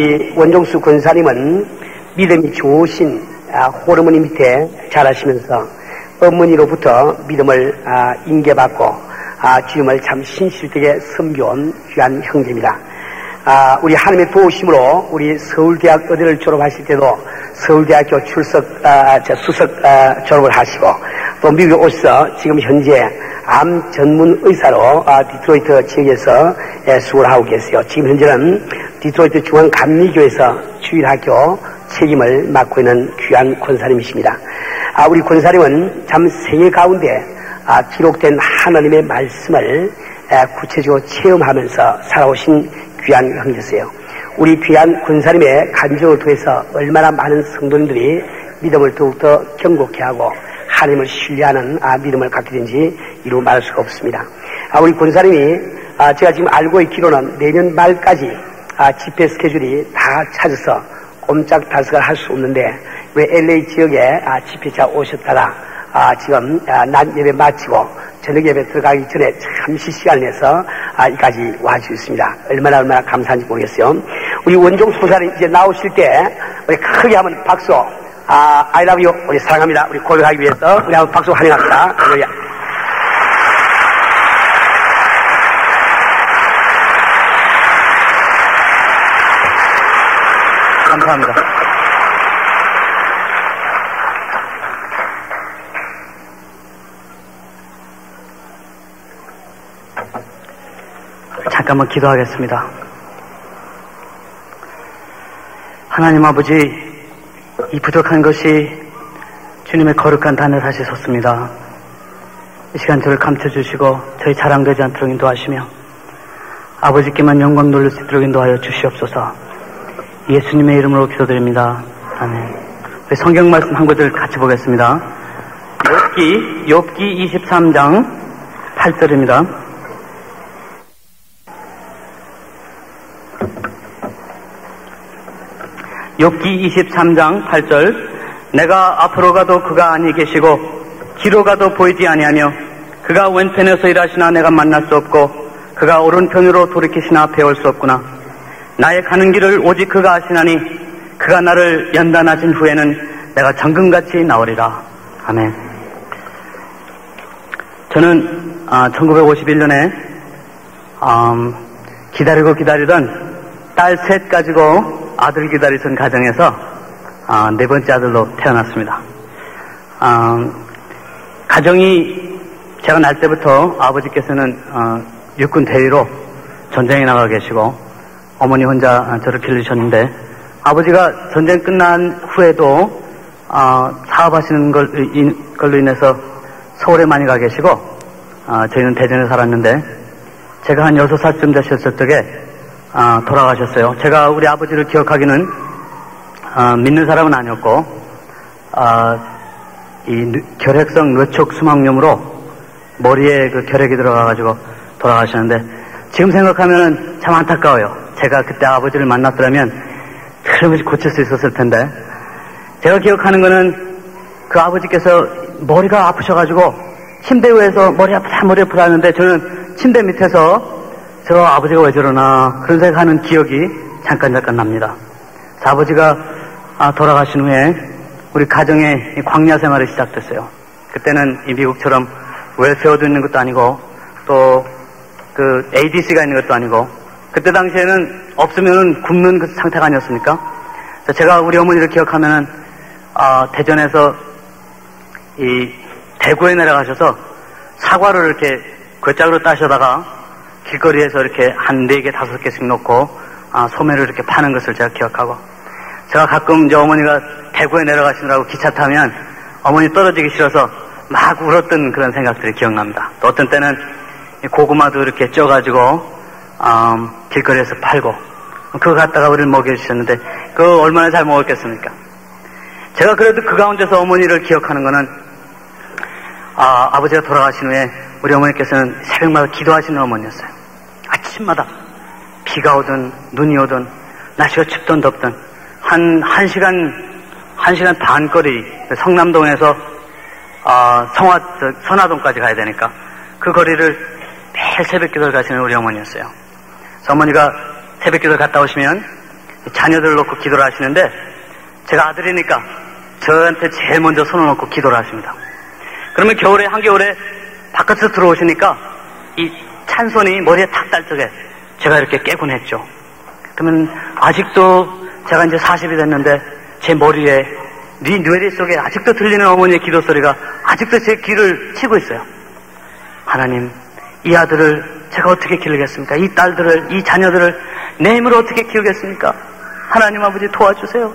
이 원종수 권사님은 믿음이 좋으신 호르몬이 밑에 자라시면서 어머니로부터 믿음을 인계받고 주님을 참 신실되게 섬겨온 귀한 형제입니다. 우리 하나님의 도우심으로 우리 서울대학 의대를 졸업하실 때도 서울대학교 수석 졸업을 하시고 또 미국에 오셔서 지금 현재 암 전문 의사로 디트로이트 지역에서 수고를 하고 계세요. 지금 현재는 디트로이트 중앙감리교에서 주일학교 책임을 맡고 있는 귀한 권사님이십니다. 우리 권사님은 참 생애 가운데 기록된 하나님의 말씀을 구체적으로 체험하면서 살아오신 귀한 형제세요. 우리 귀한 권사님의 간증을 통해서 얼마나 많은 성도님들이 믿음을 더욱더 견고케 하고 하나님을 신뢰하는 믿음을 갖게 된지 이루 말할 수가 없습니다. 우리 권사님이 제가 지금 알고 있기로는 내년 말까지 집회 스케줄이 다 찾아서 꼼짝 달싹을 할 수 없는데 우리 LA 지역에 집회차 오셨다가 지금 낮 예배 마치고 저녁 예배 들어가기 전에 잠시 시간을 내서 여기까지 와주셨습니다. 얼마나 감사한지 모르겠어요. 우리 원종수 권사님 이제 나오실 때 우리 크게 한번 박수. I love you. 우리 사랑합니다. 우리 고백하기 위해서 우리 한번 박수 환영합니다. 할렐루야. 감사합니다. 잠깐만 기도하겠습니다. 하나님 아버지, 이 부족한 것이 주님의 거룩한 단에 다시 섰습니다. 이 시간 저를 감춰주시고 저희 자랑되지 않도록 인도하시며 아버지께만 영광 돌릴 수 있도록 인도하여 주시옵소서. 예수님의 이름으로 기도드립니다. 아멘. 우리 성경 말씀 한 구절 같이 보겠습니다. 욥기 23장 8절입니다. 욥기 23장 8절. 내가 앞으로 가도 그가 아니 계시고 뒤로 가도 보이지 아니하며 그가 왼편에서 일하시나 내가 만날 수 없고 그가 오른편으로 돌이키시나 배울 수 없구나. 나의 가는 길을 오직 그가 아시나니 그가 나를 연단하신 후에는 내가 정금같이 나오리라. 아멘. 저는 1951년에 기다리던 딸 셋 가지고 아들 기다리던 가정에서 네 번째 아들로 태어났습니다. 가정이 제가 날 때부터 아버지께서는 육군 대위로 전쟁에 나가 계시고 어머니 혼자 저를 길르셨는데 아버지가 전쟁 끝난 후에도 사업하시는 걸로 인해서 서울에 많이 가 계시고 저희는 대전에 살았는데 제가 한 6살쯤 되셨을 적에 돌아가셨어요. 제가 우리 아버지를 기억하기는 믿는 사람은 아니었고 이 결핵성 뇌촉 수막염으로 머리에 그 결핵이 들어가가지고 돌아가셨는데 지금 생각하면 참 안타까워요. 제가 그때 아버지를 만났더라면 틀림없이 고칠 수 있었을 텐데 제가 기억하는 거는 그 아버지께서 머리가 아프셔가지고 침대 위에서 머리 아프다 하는데 저는 침대 밑에서 저 아버지가 왜 저러나 그런 생각하는 기억이 잠깐 납니다. 아버지가 돌아가신 후에 우리 가정의 광야 생활이 시작됐어요. 그때는 이 미국처럼 웰페어도 있는 것도 아니고 또 그 ADC가 있는 것도 아니고 그때 당시에는 없으면은 굶는 그 상태가 아니었습니까? 제가 우리 어머니를 기억하면은 대전에서 이 대구에 내려가셔서 사과를 이렇게 괴짝으로 따셔다가 길거리에서 이렇게 한 4개, 5개씩 놓고 소매를 이렇게 파는 것을 제가 기억하고 제가 가끔 이제 어머니가 대구에 내려가시느라고 기차 타면 어머니 떨어지기 싫어서 막 울었던 그런 생각들이 기억납니다. 또 어떤 때는 고구마도 이렇게 쪄가지고 길거리에서 팔고 그거 갖다가 우리를 먹여주셨는데 그거 얼마나 잘 먹었겠습니까? 제가 그래도 그 가운데서 어머니를 기억하는 거는 아버지가 돌아가신 후에 우리 어머니께서는 새벽마다 기도하시는 어머니였어요. 아침마다 비가 오든 눈이 오든 날씨가 춥든 덥든 한 시간 반 거리 성남동에서 선화동까지 가야 되니까 그 거리를 매일 새벽 기도를 가시는 우리 어머니였어요. 그래서 어머니가 새벽 기도를 갔다 오시면 자녀들을 놓고 기도를 하시는데 제가 아들이니까 저한테 제일 먼저 손을 놓고 기도를 하십니다. 그러면 겨울에 한겨울에 바깥에서 들어오시니까 이 찬손이 머리에 탁 달 적에 제가 이렇게 깨곤 했죠. 그러면 아직도 제가 이제 40이 됐는데 제 머리에 뇌리 속에 아직도 들리는 어머니의 기도 소리가 아직도 제 귀를 치고 있어요. 하나님, 이 아들을 제가 어떻게 기르겠습니까? 이 딸들을, 이 자녀들을 내 힘으로 어떻게 키우겠습니까? 하나님 아버지 도와주세요.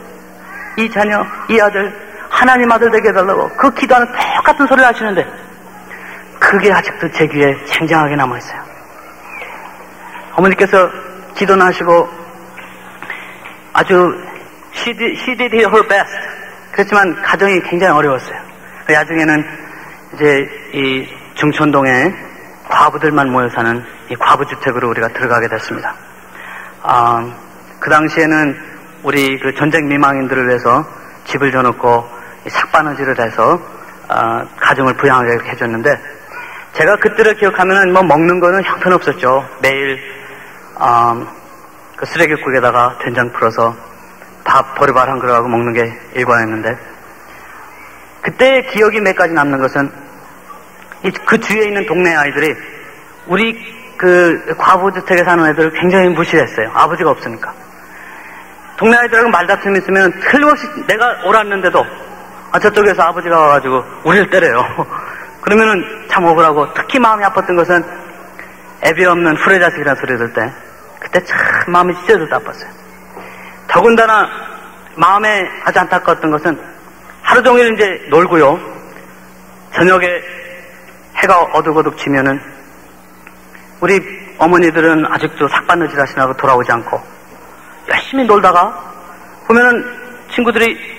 이 자녀, 이 아들, 하나님 아들 되게 해달라고 그 기도하는 똑같은 소리를 하시는데 그게 아직도 제 귀에 생생하게 남아있어요. 어머니께서 기도는 하시고 아주 she did her best. 그렇지만 가정이 굉장히 어려웠어요. 나중에는 이제 이 중천동에 과부들만 모여 사는 이 과부주택으로 우리가 들어가게 됐습니다. 그 당시에는 우리 그 전쟁 미망인들을 위해서 집을 줘놓고 삭바느질을 해서 가정을 부양하게 해줬는데 제가 그때를 기억하면은 뭐 먹는 거는 형편없었죠. 매일 그 쓰레기국에다가 된장 풀어서 밥 보리밥 한 그릇하고 먹는 게 일과였는데 그때의 기억이 몇 가지 남는 것은 그 주위에 있는 동네 아이들이 우리 그 과부주택에 사는 애들을 굉장히 무시했어요. 아버지가 없으니까. 동네 아이들하고 말다툼이 있으면 틀림없이 내가 옳았는데도 저쪽에서 아버지가 와가지고 우리를 때려요. 그러면은 참 억울하고 특히 마음이 아팠던 것은 애비 없는 후레자식이라는 소리 들을 때 그때 참 마음이 찢어져서 아팠어요. 더군다나 마음에 아주 안타까웠던 것은 하루 종일 이제 놀고요. 저녁에 해가 어둑어둑 지면은 우리 어머니들은 아직도 삭바느질 하시느라고 돌아오지 않고 열심히 놀다가 보면은 친구들이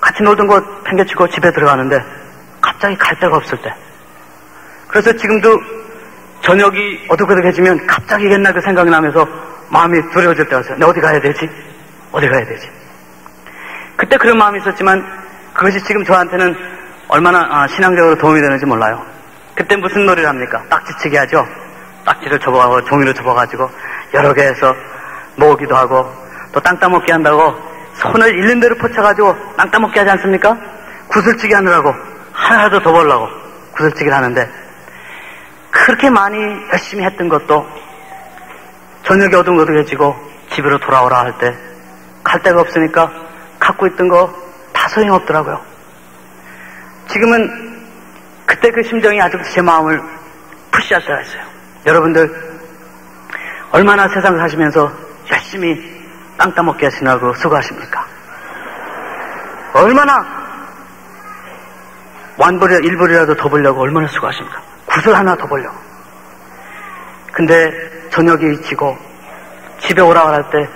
같이 놀던 거 팽개치고 집에 들어가는데 갑자기 갈 데가 없을 때 그래서 지금도 저녁이 어둑어둑해지면 갑자기 옛날 그 생각이 나면서 마음이 두려워질 때가 있어요. 내가 어디 가야 되지? 어디 가야 되지? 그때 그런 마음이 있었지만 그것이 지금 저한테는 얼마나 신앙적으로 도움이 되는지 몰라요. 그때 무슨 놀이를 합니까? 딱지치기 하죠. 딱지를 접어가고 종이를 접어가지고 여러 개 해서 모으기도 하고 또 땅 따먹기 한다고 손을 있는 대로 포쳐가지고 땅 따먹기 하지 않습니까? 구슬치기 하느라고 하나라도 더 벌려고 구슬치기를 하는데 그렇게 많이 열심히 했던 것도 저녁이 어둑어둑해지고 집으로 돌아오라 할 때 갈 데가 없으니까 갖고 있던 거 다 소용없더라고요. 지금은 그때 그 심정이 아직도 제 마음을 푸시할 때가 있어요. 여러분들 얼마나 세상 사시면서 열심히 땅 따먹기 하시느라고 수고하십니까? 얼마나 완불이라 일불이라도 더 벌려고 얼마나 수고하십니까? 구슬 하나 더 벌려고. 근데 저녁이 지고 집에 오라고 할 때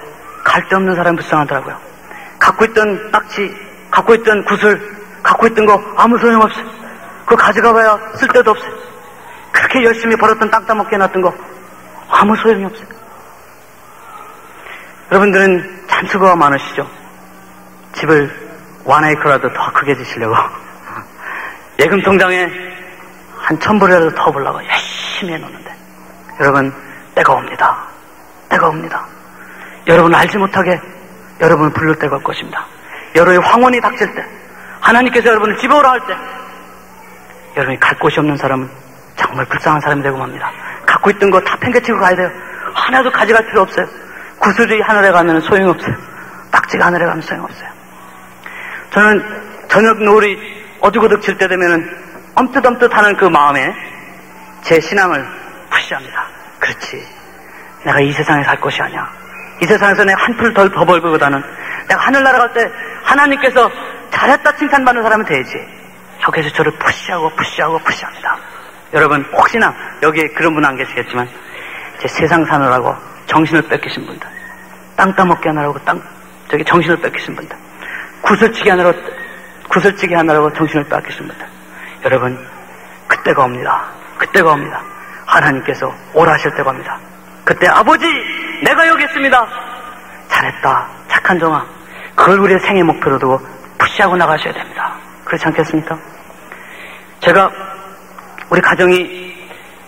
갈 데 없는 사람이 불쌍하더라고요. 갖고 있던 딱지, 갖고 있던 구슬, 갖고 있던 거 아무 소용없어요. 그거 가져가봐야 쓸데도 없어요. 그렇게 열심히 벌었던 땅 따먹기 해놨던 거 아무 소용이 없어요. 여러분들은 참 수고가 많으시죠? 집을 1에이커라도 더 크게 지시려고 예금 통장에 한 1000불이라도 더 벌려고 열심히 해놓는데 여러분 때가 옵니다. 때가 옵니다. 여러분 알지 못하게 여러분을 부를 때가 올 것입니다. 여러분의 황혼이 닥칠 때 하나님께서 여러분을 집에 오라 할 때 여러분이 갈 곳이 없는 사람은 정말 불쌍한 사람이 되고 맙니다. 갖고 있던 거 다 팽개치고 가야 돼요. 하나도 가져갈 필요 없어요. 구슬이 하늘에 가면 소용이 없어요. 딱지가 하늘에 가면 소용이 없어요. 저는 저녁 노을이 어둑어둑 질 때 되면은 엄뜻엄뜻하는 그 마음에 제 신앙을 푸시합니다. 그렇지. 내가 이 세상에 살 것이 아니야. 이 세상에서 내가 한 풀 더 벌기보다는 내가 하늘나라 갈 때 하나님께서 잘했다 칭찬받는 사람은 되지. 여기서 저를 푸시합니다. 여러분 혹시나 여기에 그런 분 안 계시겠지만 제 세상 사느라고 정신을 뺏기신 분들, 땅 따먹기 하느라고 정신을 뺏기신 분들, 구슬치기 하느라고 정신을 뺏기신 분들, 여러분 그때가 옵니다. 그때가 옵니다. 하나님께서 오라 하실 때가 옵니다. 그때 아버지 내가 여기 있습니다. 잘했다 착한 종아. 그걸 우리의 생애 목표로 두고 푸시하고 나가셔야 됩니다. 그렇지 않겠습니까? 제가 우리 가정이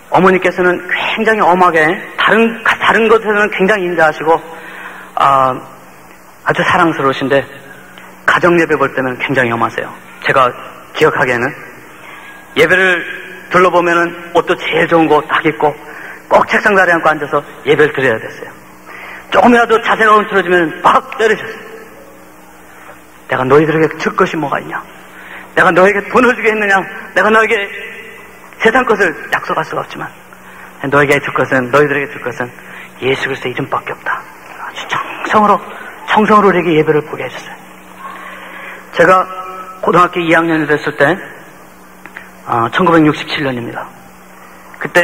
어머니께서는 굉장히 엄하게 다른 것에서는 굉장히 인자하시고 아주 사랑스러우신데 가정 예배 볼 때는 굉장히 험하세요. 제가 기억하기에는 예배를 둘러보면은 옷도 제일 좋은 거 딱 입고 꼭 책상 자리에 앉고 앉아서 예배를 드려야 됐어요. 조금이라도 자세가 움츠러지면 막 때리셨어요. 내가 너희들에게 줄 것이 뭐가 있냐? 내가 너에게 돈을 주겠느냐? 내가 너에게 세상 것을 약속할 수가 없지만 너희들에게 줄 것은 예수 그리스도의 이름밖에 없다. 아주 정성으로 우리에게 예배를 보게 해줬어요. 제가 고등학교 2학년이 됐을 때 1967년입니다. 그때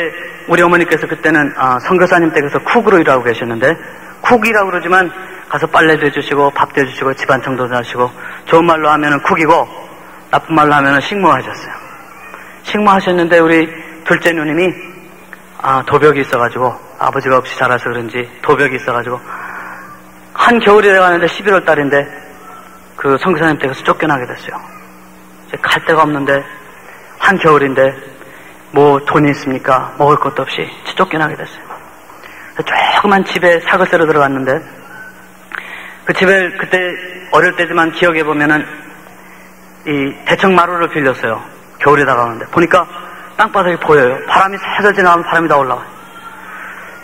우리 어머니께서 그때는 선교사님 댁에서 쿡으로 일하고 계셨는데, 쿡이라고 그러지만 가서 빨래도 해주시고 밥도 해주시고 집안 청소도 하시고, 좋은 말로 하면은 쿡이고 나쁜 말로 하면은 식모하셨어요. 식모하셨는데 우리 둘째 누님이 도벽이 있어가지고, 아버지가 없이 자라서 그런지 도벽이 있어가지고 한겨울이 돼가는데 11월 달인데 그 선교사님 댁에서 쫓겨나게 됐어요. 이제 갈 데가 없는데 한겨울인데 뭐 돈이 있습니까? 먹을 것도 없이 쫓겨나게 됐어요. 조그만 집에 사글세로 들어갔는데, 그 집에 그때 어릴 때지만 기억해 보면은 이 대청 마루를 빌렸어요. 겨울이 다가오는데 보니까 땅바닥이 보여요. 바람이 살살 지나가면 바람이 다 올라와요.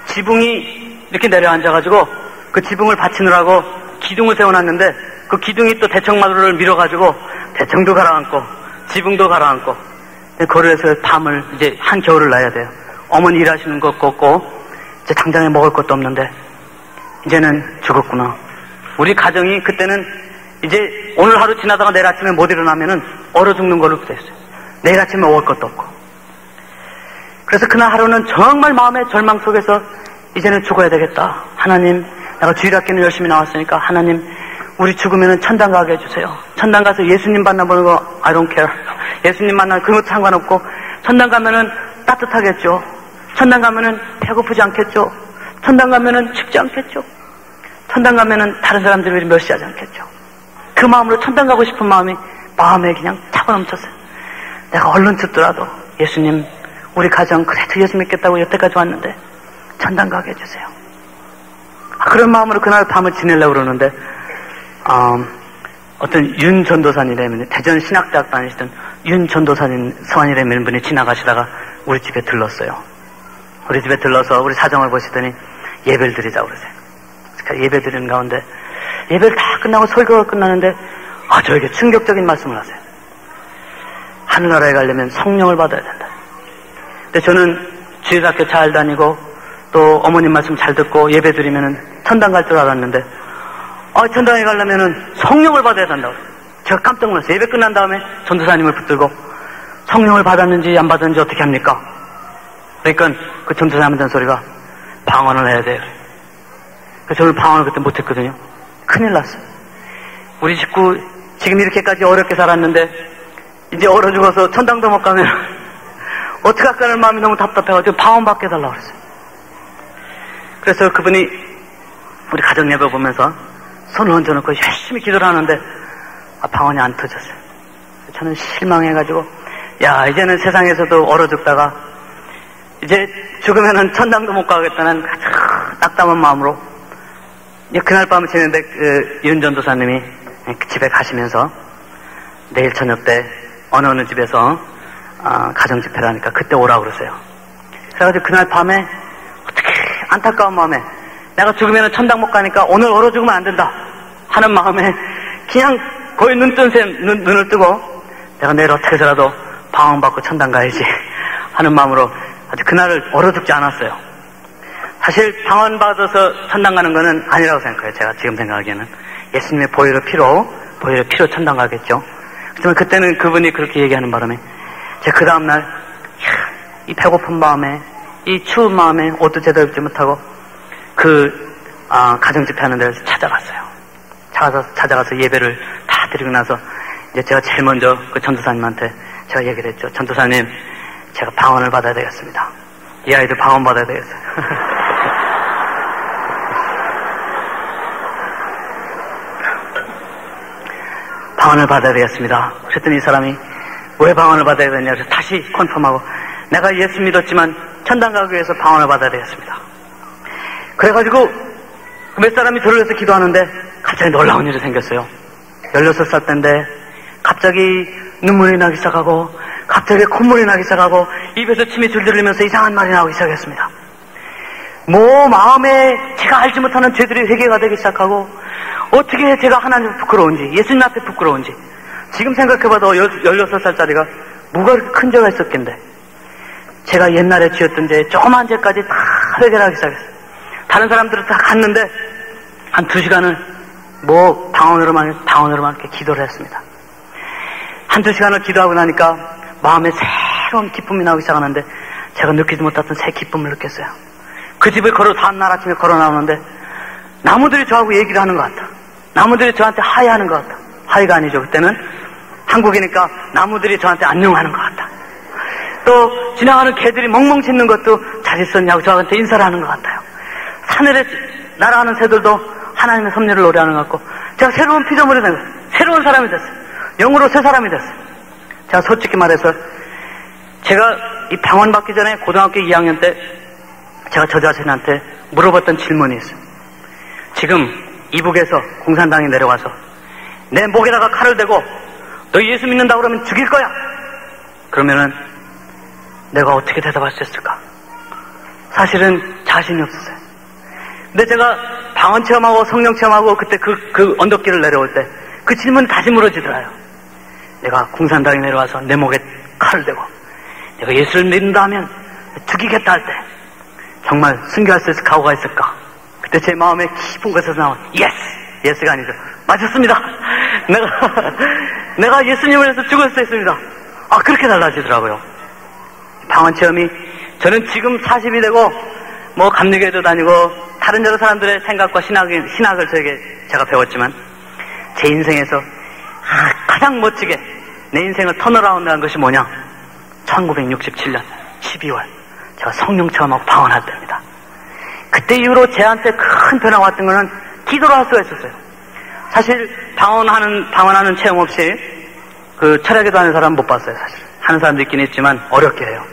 지붕이 이렇게 내려앉아가지고 그 지붕을 받치느라고 기둥을 세워놨는데, 그 기둥이 또 대청 마루를 밀어가지고 대청도 가라앉고 지붕도 가라앉고, 거리에서 밤을 이제 한겨울을 나야 돼요. 어머니 일하시는 것도 없고 이제 당장에 먹을 것도 없는데 이제는 죽었구나. 우리 가정이 그때는 이제 오늘 하루 지나다가 내일 아침에 못 일어나면은 얼어 죽는 걸로 됐어요. 내일 아침에 먹을 것도 없고. 그래서 그날 하루는 정말 마음의 절망 속에서 이제는 죽어야 되겠다. 하나님, 내가 주일학교는 열심히 나왔으니까 하나님, 우리 죽으면은 천당 가게 해주세요. 천당 가서 예수님 만나보는 거 I don't care. 예수님 만나면 그것도 상관없고, 천당 가면은 따뜻하겠죠. 천당 가면은 배고프지 않겠죠. 천당 가면은 춥지 않겠죠. 천당 가면은 다른 사람들을 멸시하지 않겠죠. 그 마음으로 천당 가고 싶은 마음에 그냥 차고 넘쳤어요. 내가 얼른 죽더라도 예수님, 우리 가정 그래도 예수 믿겠다고 여태까지 왔는데 천당 가게 해주세요. 그런 마음으로 그날 밤을 지내려고 그러는데, 어떤 윤 전도사님이라는, 대전 신학대학 다니시던 윤 전도사님이라는 분이 지나가시다가 우리 집에 들렀어요. 우리 집에 들러서 우리 사정을 보시더니 예배를 드리자고 그러세요. 그러니까 예배 드리는 가운데 예배를 다 끝나고 설교가 끝나는데 저에게 충격적인 말씀을 하세요. 하늘나라에 가려면 성령을 받아야 된다. 근데 저는 주일학교 잘 다니고 또 어머님 말씀 잘 듣고 예배 드리면은 천당 갈 줄 알았는데, 천당에 가려면은 성령을 받아야 된다고. 제가 깜짝 놀랐어요. 예배 끝난 다음에 전도사님을 붙들고 성령을 받았는지 안 받았는지 어떻게 합니까? 그러니까 그 전도사님한테 한 소리가 방언을 해야 돼요. 그래서 저는 방언을 그때 못했거든요. 큰일 났어요. 우리 식구 지금 이렇게까지 어렵게 살았는데 이제 얼어 죽어서 천당도 못 가면 어떻게 할까라는 마음이 너무 답답해가지고 방언 받게 해달라고 그랬어요. 그래서 그분이 우리 가정 예배 보면서 손을 얹어놓고 열심히 기도를 하는데 방언이 안 터졌어요. 저는 실망해가지고, 이제는 세상에서도 얼어 죽다가 이제 죽으면은 천당도 못 가겠다는 딱딱한 마음으로 이제 그날 밤을 지냈는데, 윤 전도사님이 그 집에 가시면서 내일 저녁 때 어느 집에서 가정 집회를 하니까 그때 오라고 그러세요. 그래가지고 그날 밤에 어떻게 안타까운 마음에 내가 죽으면 천당 못 가니까 오늘 얼어 죽으면 안 된다 하는 마음에 그냥 거의 눈을 뜨고 내가 내일 어떻게 해서라도 방언받고 천당 가야지 하는 마음으로 아주 그날을 얼어 죽지 않았어요. 사실 방언받아서 천당 가는 거는 아니라고 생각해요. 제가 지금 생각하기에는 예수님의 보혈의 피로 천당 가겠죠. 하지만 그때는 그분이 그렇게 얘기하는 바람에 제가 그 다음날 이 배고픈 마음에, 이 추운 마음에 옷도 제대로 입지 못하고 가정집회 하는 데를 찾아갔어요. 찾아가서 예배를 다 드리고 나서 이제 제가 제일 먼저 그 전도사님한테 제가 얘기를 했죠. 전도사님, 제가 방언을 받아야 되겠습니다. 이 아이도 방언 받아야 되겠어요. 방언을 받아야 되겠습니다. 그랬더니 이 사람이 왜 방언을 받아야 되냐 그래서 다시 컨펌하고 내가 예수 믿었지만 천당 가기 위해서 방언을 받아야 되겠습니다. 그래가지고 몇 사람이 저를 위해서 기도하는데 갑자기 놀라운 일이 생겼어요. 16살 때인데 갑자기 눈물이 나기 시작하고 갑자기 콧물이 나기 시작하고 입에서 침이 줄줄 흘리면서 이상한 말이 나오기 시작했습니다. 마음에 제가 알지 못하는 죄들이 회개가 되기 시작하고 어떻게 제가 하나님 부끄러운지, 예수님 앞에 부끄러운지, 지금 생각해봐도 16살짜리가 뭐가 그렇게 큰 죄가 있었겠는데, 제가 옛날에 지었던 죄, 조그만 죄까지 다 회개를 하기 시작했어요. 다른 사람들은 다 갔는데 한 2시간을 방언으로만 이렇게 기도를 했습니다. 한 2시간을 기도하고 나니까 마음에 새로운 기쁨이 나오기 시작하는데, 제가 느끼지 못했던 새 기쁨을 느꼈어요. 그 집을 다음날 아침에 걸어 나오는데 나무들이 저하고 얘기를 하는 것 같아. 나무들이 저한테 하이하는 것 같아. 하이가 아니죠. 그때는 한국이니까 나무들이 저한테 안녕하는 것 같아. 또 지나가는 개들이 멍멍 짖는 것도 잘 있었냐고 저한테 인사를 하는 것 같아요. 하늘에 날아가는 새들도 하나님의 섭리를 노래하는 것 같고, 제가 새로운 피조물이 된 거예요. 새로운 사람이 됐어요. 영으로 새 사람이 됐어요. 제가 솔직히 말해서 제가 이 방언 받기 전에 고등학교 2학년 때 제가 저 자신한테 물어봤던 질문이 있어요. 지금 이북에서 공산당이 내려와서 내 목에다가 칼을 대고 너 예수 믿는다고 그러면 죽일 거야. 그러면은 내가 어떻게 대답할 수 있을까? 사실은 자신이 없었어요. 근데 제가 방언 체험하고 성령 체험하고 그때 그 언덕길을 내려올 때 그 질문이 다시 물어지더라요. 내가 공산당이 내려와서 내 목에 칼을 대고 내가 예수를 믿는다 하면 죽이겠다 할 때 정말 순교할 수 있을 각오가 있을까? 그때 제 마음에 깊은 곳에서 나온 예스가 아니죠. 맞았습니다. 내가 예수님을 위해서 죽을 수 있습니다. 그렇게 달라지더라고요. 방언 체험이, 저는 지금 40이 되고 감리교회도 다니고 다른 여러 사람들의 생각과 신학을 제가 배웠지만, 제 인생에서 가장 멋지게 내 인생을 턴어라운드한 것이 뭐냐? 1967년 12월 제가 성령 체험하고 방언할 때입니다. 그때 이후로 제한테 큰 변화가 왔던 거는 기도로 할 수가 있었어요. 사실 방언하는 체험 없이 철학에도 하는 사람 못 봤어요. 사실 하는 사람도 있긴 있지만 어렵게 해요.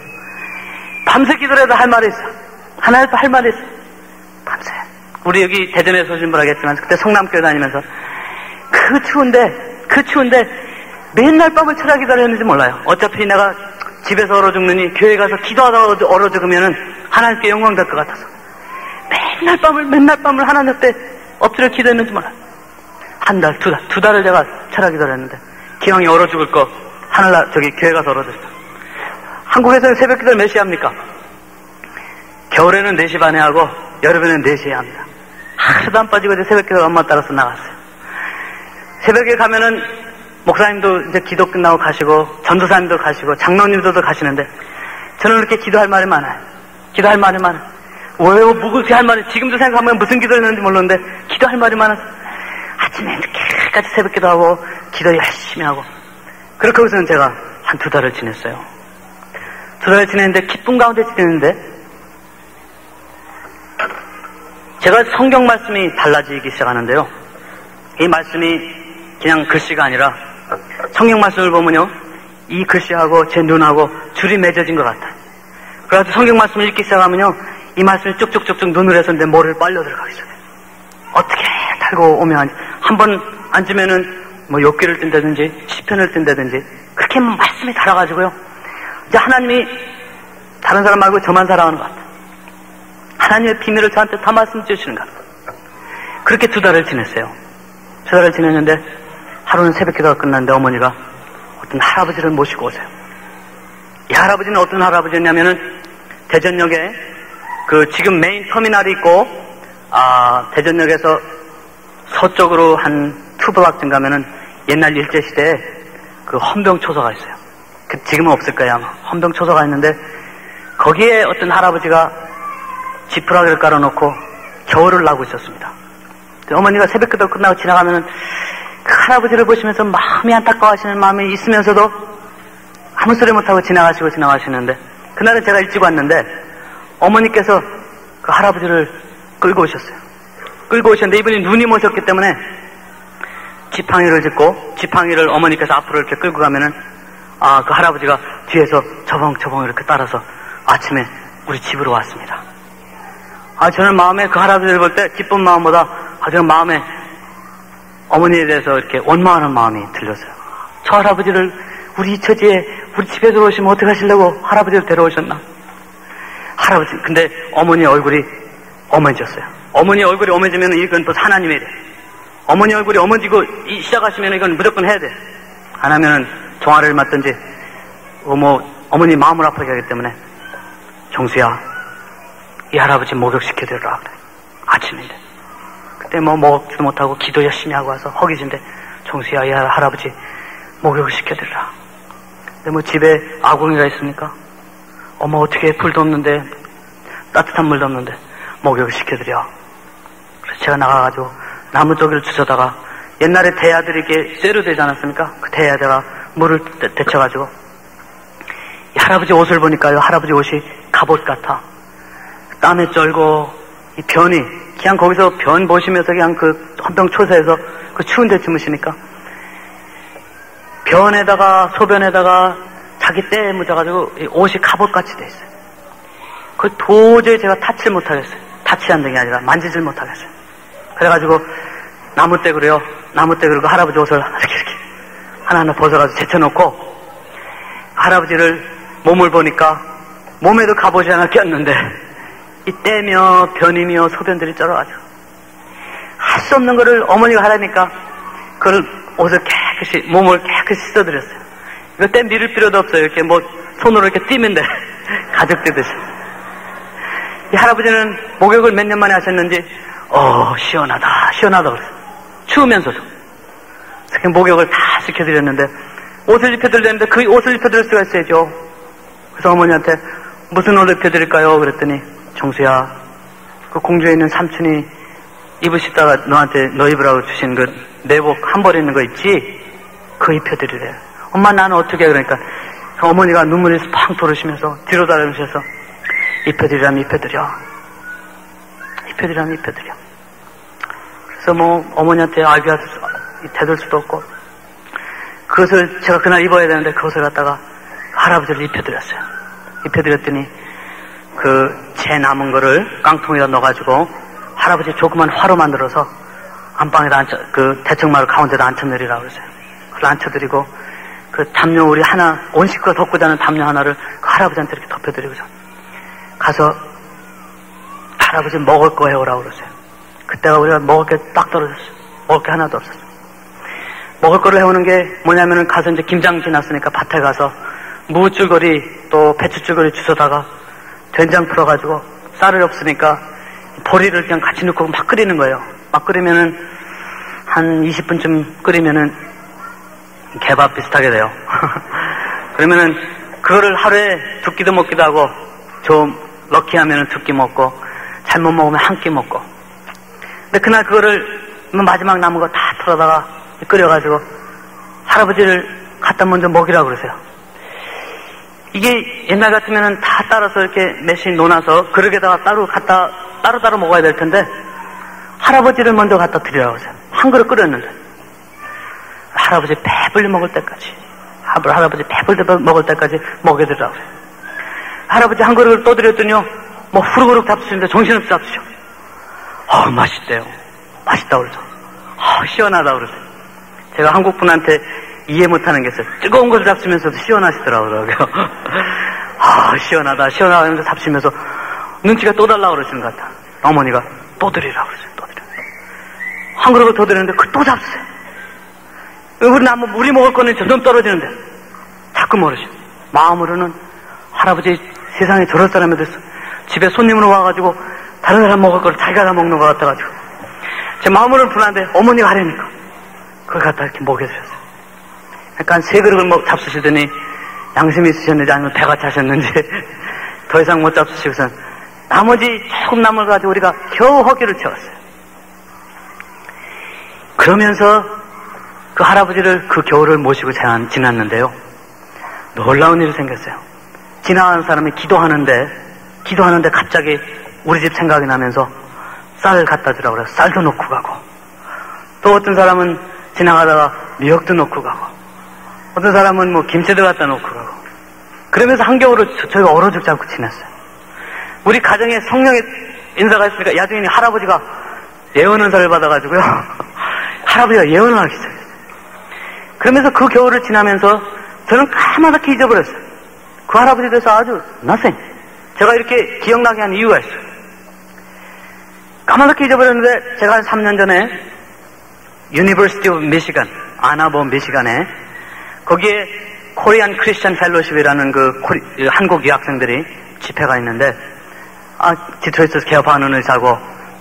밤새 기도를 해도 할 말이 있어. 하나님도 할 말이 있어. 밤새. 우리 여기 대전에서 오신 분 알겠지만 그때 성남교회 다니면서 그 추운데 맨날 밤을 철학 기도를 했는지 몰라요. 어차피 내가 집에서 얼어 죽느니 교회 가서 기도하다가 얼어 죽으면은 하나님께 영광 될 것 같아서 맨날 밤을 하나님 앞에 엎드려 기도했는지 몰라요. 한 달, 두 달을 제가 철학 기도를 했는데, 기왕이 얼어 죽을 거 교회 가서 얼어 죽었어. 한국에서는 새벽 기도를 몇 시에 합니까? 겨울에는 4시 반에 하고 여름에는 4시에 합니다. 하루도 안 빠지고 이제 새벽 기도 엄마 따라서 나갔어요. 새벽에 가면은 목사님도 이제 기도 끝나고 가시고 전도사님도 가시고 장로님들도 가시는데, 저는 이렇게 기도할 말이 많아요. 왜 그렇게 할 말이, 지금도 생각하면 무슨 기도를 했는지 모르는데 기도할 말이 많아서 아침에 늦게까지 새벽 기도하고 기도 열심히 하고, 그렇게 해서는 제가 한 2달을 지냈어요. 2달을 지냈는데 기쁨 가운데 지냈는데, 제가 성경 말씀이 달라지기 시작하는데요. 이 말씀이 그냥 글씨가 아니라 성경 말씀을 보면요, 이 글씨하고 제 눈하고 줄이 맺어진 것 같아요. 그래서 성경 말씀을 읽기 시작하면요, 이 말씀이 쭉쭉쭉쭉 눈을 해서 내 머리를 빨려 들어가기 시작해요. 어떻게 달고 오면 한 번 앉으면은 욥기를 뜬다든지 시편을 뜬다든지 그렇게 말씀이 달아가지고요, 이제 하나님이 다른 사람 말고 저만 살아가는 것 같아요. 하나님의 비밀을 저한테 다 말씀 주시는 것 같아요. 그렇게 2달을 지냈어요. 2달을 지냈는데 하루는 새벽 기도가 끝났는데 어머니가 어떤 할아버지를 모시고 오세요. 이 할아버지는 어떤 할아버지였냐면은 대전역에 지금 메인 터미널이 있고, 대전역에서 서쪽으로 한 2블락쯤 가면은 옛날 일제시대에 헌병초소가 있어요. 지금은 없을 거예요, 아마. 헌병초소가 있는데, 거기에 어떤 할아버지가 지푸라기를 깔아놓고 겨울을 나고 있었습니다. 어머니가 새벽 기도 끝나고 지나가면은 그 할아버지를 보시면서 마음이 안타까워하시는 마음이 있으면서도 아무 소리 못하고 지나가시는데, 그날은 제가 일찍 왔는데 어머니께서 그 할아버지를 끌고 오셨는데 이분이 누님 오셨기 때문에 지팡이를 짚고, 지팡이를 어머니께서 앞으로 이렇게 끌고 가면은 그 할아버지가 뒤에서 저벙저벙 이렇게 따라서 아침에 우리 집으로 왔습니다. 저는 마음에 그 할아버지를 볼 때 기쁜 마음보다 저는 마음에 어머니에 대해서 이렇게 원망하는 마음이 들렸어요. 저 할아버지를 우리 처지에 우리 집에 들어오시면 어떻게 하시려고 할아버지를 데려오셨나? 할아버지, 근데 어머니 얼굴이 어머니졌어요. 어머니 얼굴이 어머니지면 이건 또 하나님의 일. 어머니 얼굴이 어머니고 시작하시면 이건 무조건 해야 돼. 안 하면은 종아리를 맞든지 어머니 마음을 아프게 하기 때문에 정수야, 이 할아버지 목욕시켜드려라. 그래. 아침인데. 그때 먹지도 못하고 기도 열심히 하고 와서 허기진데 정수야, 이 할아버지 목욕을 시켜드리라. 근데 집에 아궁이가 있습니까? 어머, 어떻게 불도 없는데 따뜻한 물도 없는데 목욕을 시켜드려. 그래서 제가 나가가지고 나무 쪼기를 주워다가 옛날에 대야들이 이렇게 쇠로 되지 않았습니까? 그 대야에다가 물을 데쳐가지고 이 할아버지 옷을 보니까요, 할아버지 옷이 갑옷 같아. 땀에 쩔고 이 변이 그냥 거기서 변 보시면서 그냥 그 헌병 초사에서 그 추운 데 주무시니까 변에다가 소변에다가 자기 때에 묻어가지고 옷이 갑옷같이 돼 있어요. 그걸 도저히 제가 타치를 못하겠어요. 타치한다는 게 아니라 만지질 못하겠어요. 그래가지고 나무떼그로요, 나무떼그로 할아버지 옷을 이렇게 하나하나 벗어가지고 제쳐놓고 할아버지를 몸을 보니까 몸에도 갑옷이 하나 꼈는데 이 때며 변이며 소변들이 쩔어가지고 할 수 없는 거를 어머니가 하라니까 그걸 옷을 깨끗이 몸을 깨끗이 씻어드렸어요. 이거 때 밀을 필요도 없어요. 이렇게 손으로 이렇게 띄면 돼. 가죽 떼듯이. 이 할아버지는 목욕을 몇 년 만에 하셨는지 시원하다 그랬어요. 추우면서도. 그래서 목욕을 다 시켜드렸는데 옷을 입혀드렸는데 그 옷을 입혀드릴 수가 있어야죠. 그래서 어머니한테 무슨 옷을 입혀드릴까요? 그랬더니 정수야, 그 공주에 있는 삼촌이 입으시다가 너한테 너 입으라고 주신 그 내복 한 벌 있는 거 있지? 그거 입혀드리래. 엄마 나는 어떻게 해? 그러니까 어머니가 눈물이 팡 돌으시면서 뒤로 다니면서 입혀드리라면 입혀드려. 입혀드리라면 입혀드려. 그래서 어머니한테 대들 수도 없고 그것을 제가 그날 입어야 되는데 그것을 갖다가 할아버지를 입혀드렸어요. 입혀드렸더니 그 재 남은 거를 깡통에다 넣어가지고 할아버지 조그만 화로 만들어서 안방에다 그 대청마루 가운데다 앉혀내리라고 그러세요. 그걸 앉혀드리고 그 담요 우리 하나 온 식구가 덮고 자는 담요 하나를 그 할아버지한테 이렇게 덮여드리고서 가서 할아버지 먹을 거 해오라고 그러세요. 그때가 우리가 먹을 게 딱 떨어졌어요. 먹을 게 하나도 없었어요. 먹을 거를 해오는 게 뭐냐면은 가서 이제 김장 지났으니까 밭에 가서 무줄거리 또 배추줄거리 주워다가 된장 풀어가지고 쌀이 없으니까 보리를 그냥 같이 넣고 막 끓이는 거예요. 막 끓이면은 한 20분쯤 끓이면은 개밥 비슷하게 돼요. 그러면은 그거를 하루에 2끼도 먹기도 하고 좀 럭키하면은 2끼 먹고 잘못 먹으면 1끼 먹고. 근데 그날 그거를 마지막 남은 거 다 털어다가 끓여가지고 할아버지를 갖다 먼저 먹이라고 그러세요. 이게 옛날 같으면은 다 따라서 이렇게 몇씩 놓아서 그릇에다가 따로 먹어야 될 텐데 할아버지를 먼저 갖다 드리라고 하세요. 한 그릇 끓였는데 할아버지 배불리 먹을 때까지 할아버지 배불리 먹을 때까지 먹여드리라고 하세요. 할아버지 한 그릇을 또 드렸더니요 후루룩 잡수시는데 정신없이 잡수셔. 맛있대요. 맛있다고 그러죠. 시원하다고 그러세요. 제가 한국 분한테 이해 못하는 게 있어요. 뜨거운 것을 잡수면서도 시원하시더라고요. 시원하다 하면서 잡수면서 눈치가 또 달라고 그러시는 것 같아. 어머니가 또 드리라고 그러세요. 또 드려. 한 그릇을 더 드렸는데 또 잡수세요. 우리 먹을 거는 점점 떨어지는데 자꾸 모르셔. 마음으로는 할아버지 세상에 저럴 사람이 됐어. 집에 손님으로 와가지고 다른 사람 먹을 거를 자기가 다 먹는 것 같아가지고 제 마음으로는 불안한데 어머니가 하려니까 그걸 갖다 이렇게 먹여주셨어요. 약간 3그릇을 잡수시더니 양심이 있으셨는지 아니면 배가 차셨는지 더 이상 못 잡수시고선 나머지 조금 남을 가지고 우리가 겨우 허기를 채웠어요. 그러면서 그 할아버지를 그 겨울을 모시고 지났는데요. 놀라운 일이 생겼어요. 지나가는 사람이 기도하는데 갑자기 우리 집 생각이 나면서 쌀 갖다 주라고 그래서 쌀도 놓고 가고 또 어떤 사람은 지나가다가 미역도 놓고 가고 어떤 사람은 김치도 갖다 놓고 가고 그러면서 한겨울을 저희가 얼어 죽지 않고 지냈어요. 우리 가정에 성령의 인사가 했으니까 야중이니 할아버지가 예언 은사를 받아가지고요. 할아버지가 예언을 하기 시작했어요. 그러면서 그 겨울을 지나면서 저는 까맣게 잊어버렸어요. 그 할아버지에 대해서 아주 nothing. 제가 이렇게 기억나게 한 이유가 있어요. 까맣게 잊어버렸는데 제가 한 3년 전에 University of Michigan, 아나본 미시간에 거기에 코리안 크리스천 펠로십이라는 그 한국 유학생들이 집회가 있는데 디트로이트에서 개업하는 의사고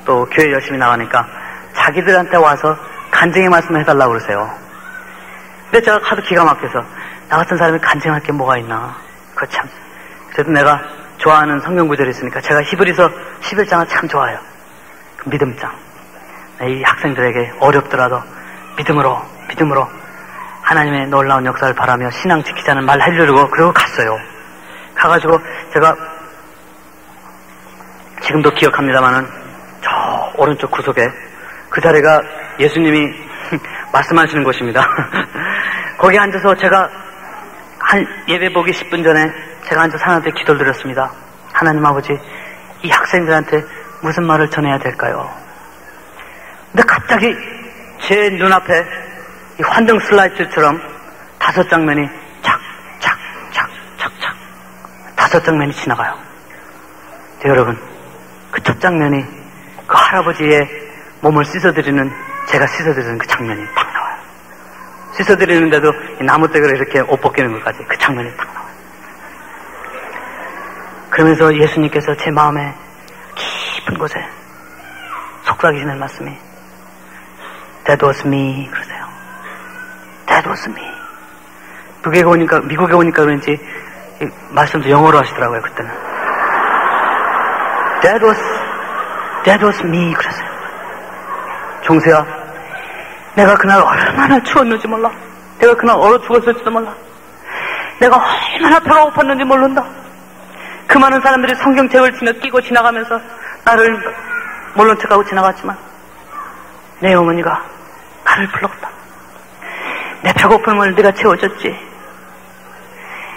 또 교회 열심히 나가니까 자기들한테 와서 간증의 말씀을 해달라고 그러세요. 근데 제가 하도 기가 막혀서 나 같은 사람이 간증할 게 뭐가 있나. 그거 참. 그래도 내가 좋아하는 성경 구절이 있으니까 제가 히브리서 11장을 참 좋아해요. 그 믿음장. 이 학생들에게 어렵더라도 믿음으로 하나님의 놀라운 역사를 바라며 신앙 지키자는 말 해주려고 그러고 갔어요. 가가지고 제가 지금도 기억합니다마는 저 오른쪽 구석에 그 자리가 예수님이 말씀하시는 곳입니다. 거기 앉아서 제가 한 예배 보기 10분 전에 제가 앉아서 하나님께 기도를 드렸습니다. 하나님 아버지, 이 학생들한테 무슨 말을 전해야 될까요? 근데 갑자기 제 눈앞에 이 환경 슬라이드처럼 5장면이 착착착착착 5장면이 지나가요. 네, 여러분, 그 첫 장면이 그 할아버지의 몸을 씻어드리는, 제가 씻어드리는 그 장면이 딱 나와요. 씻어드리는데도 나무떼기로 이렇게 옷 벗기는 것까지 그 장면이 딱 나와요. 그러면서 예수님께서 제 마음에 깊은 곳에 속삭이시는 말씀이 That was me 그러세요. That was me. 미국에 오니까 그런지 말씀도 영어로 하시더라고요. 그때는 That was me 그러세요. 종수야, 내가 그날 얼마나 추웠는지 몰라. 내가 그날 얼어 죽었을지도 몰라. 내가 얼마나 배가 고팠는지 모른다. 그 많은 사람들이 성경책을 끼고 지나가면서 나를 모른 척하고 지나갔지만 내 어머니가 나를 불렀다. 내 배고픔을 네가 채워줬지.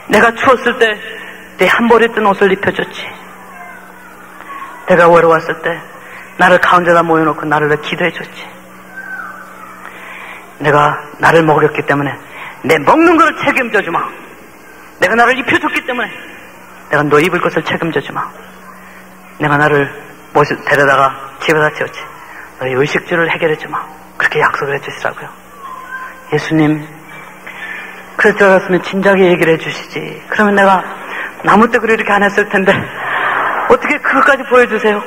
내가 추웠을 때 내 한 벌이 뜬 옷을 입혀줬지. 내가 외로웠을 때 나를 가운데다 모여놓고 나를 위해 기도해줬지. 내가 나를 먹였기 때문에 내 먹는 걸 책임져 주마. 내가 나를 입혀줬기 때문에 내가 너 입을 것을 책임져 주마. 내가 나를 데려다가 집에다 채웠지. 너의 의식주를 해결해 주마. 그렇게 약속을 해주시라고요. 예수님, 그럴 줄 알았으면 진작에 얘기를 해주시지. 그러면 내가 나무떼기로 이렇게 안 했을 텐데 어떻게 그것까지 보여주세요?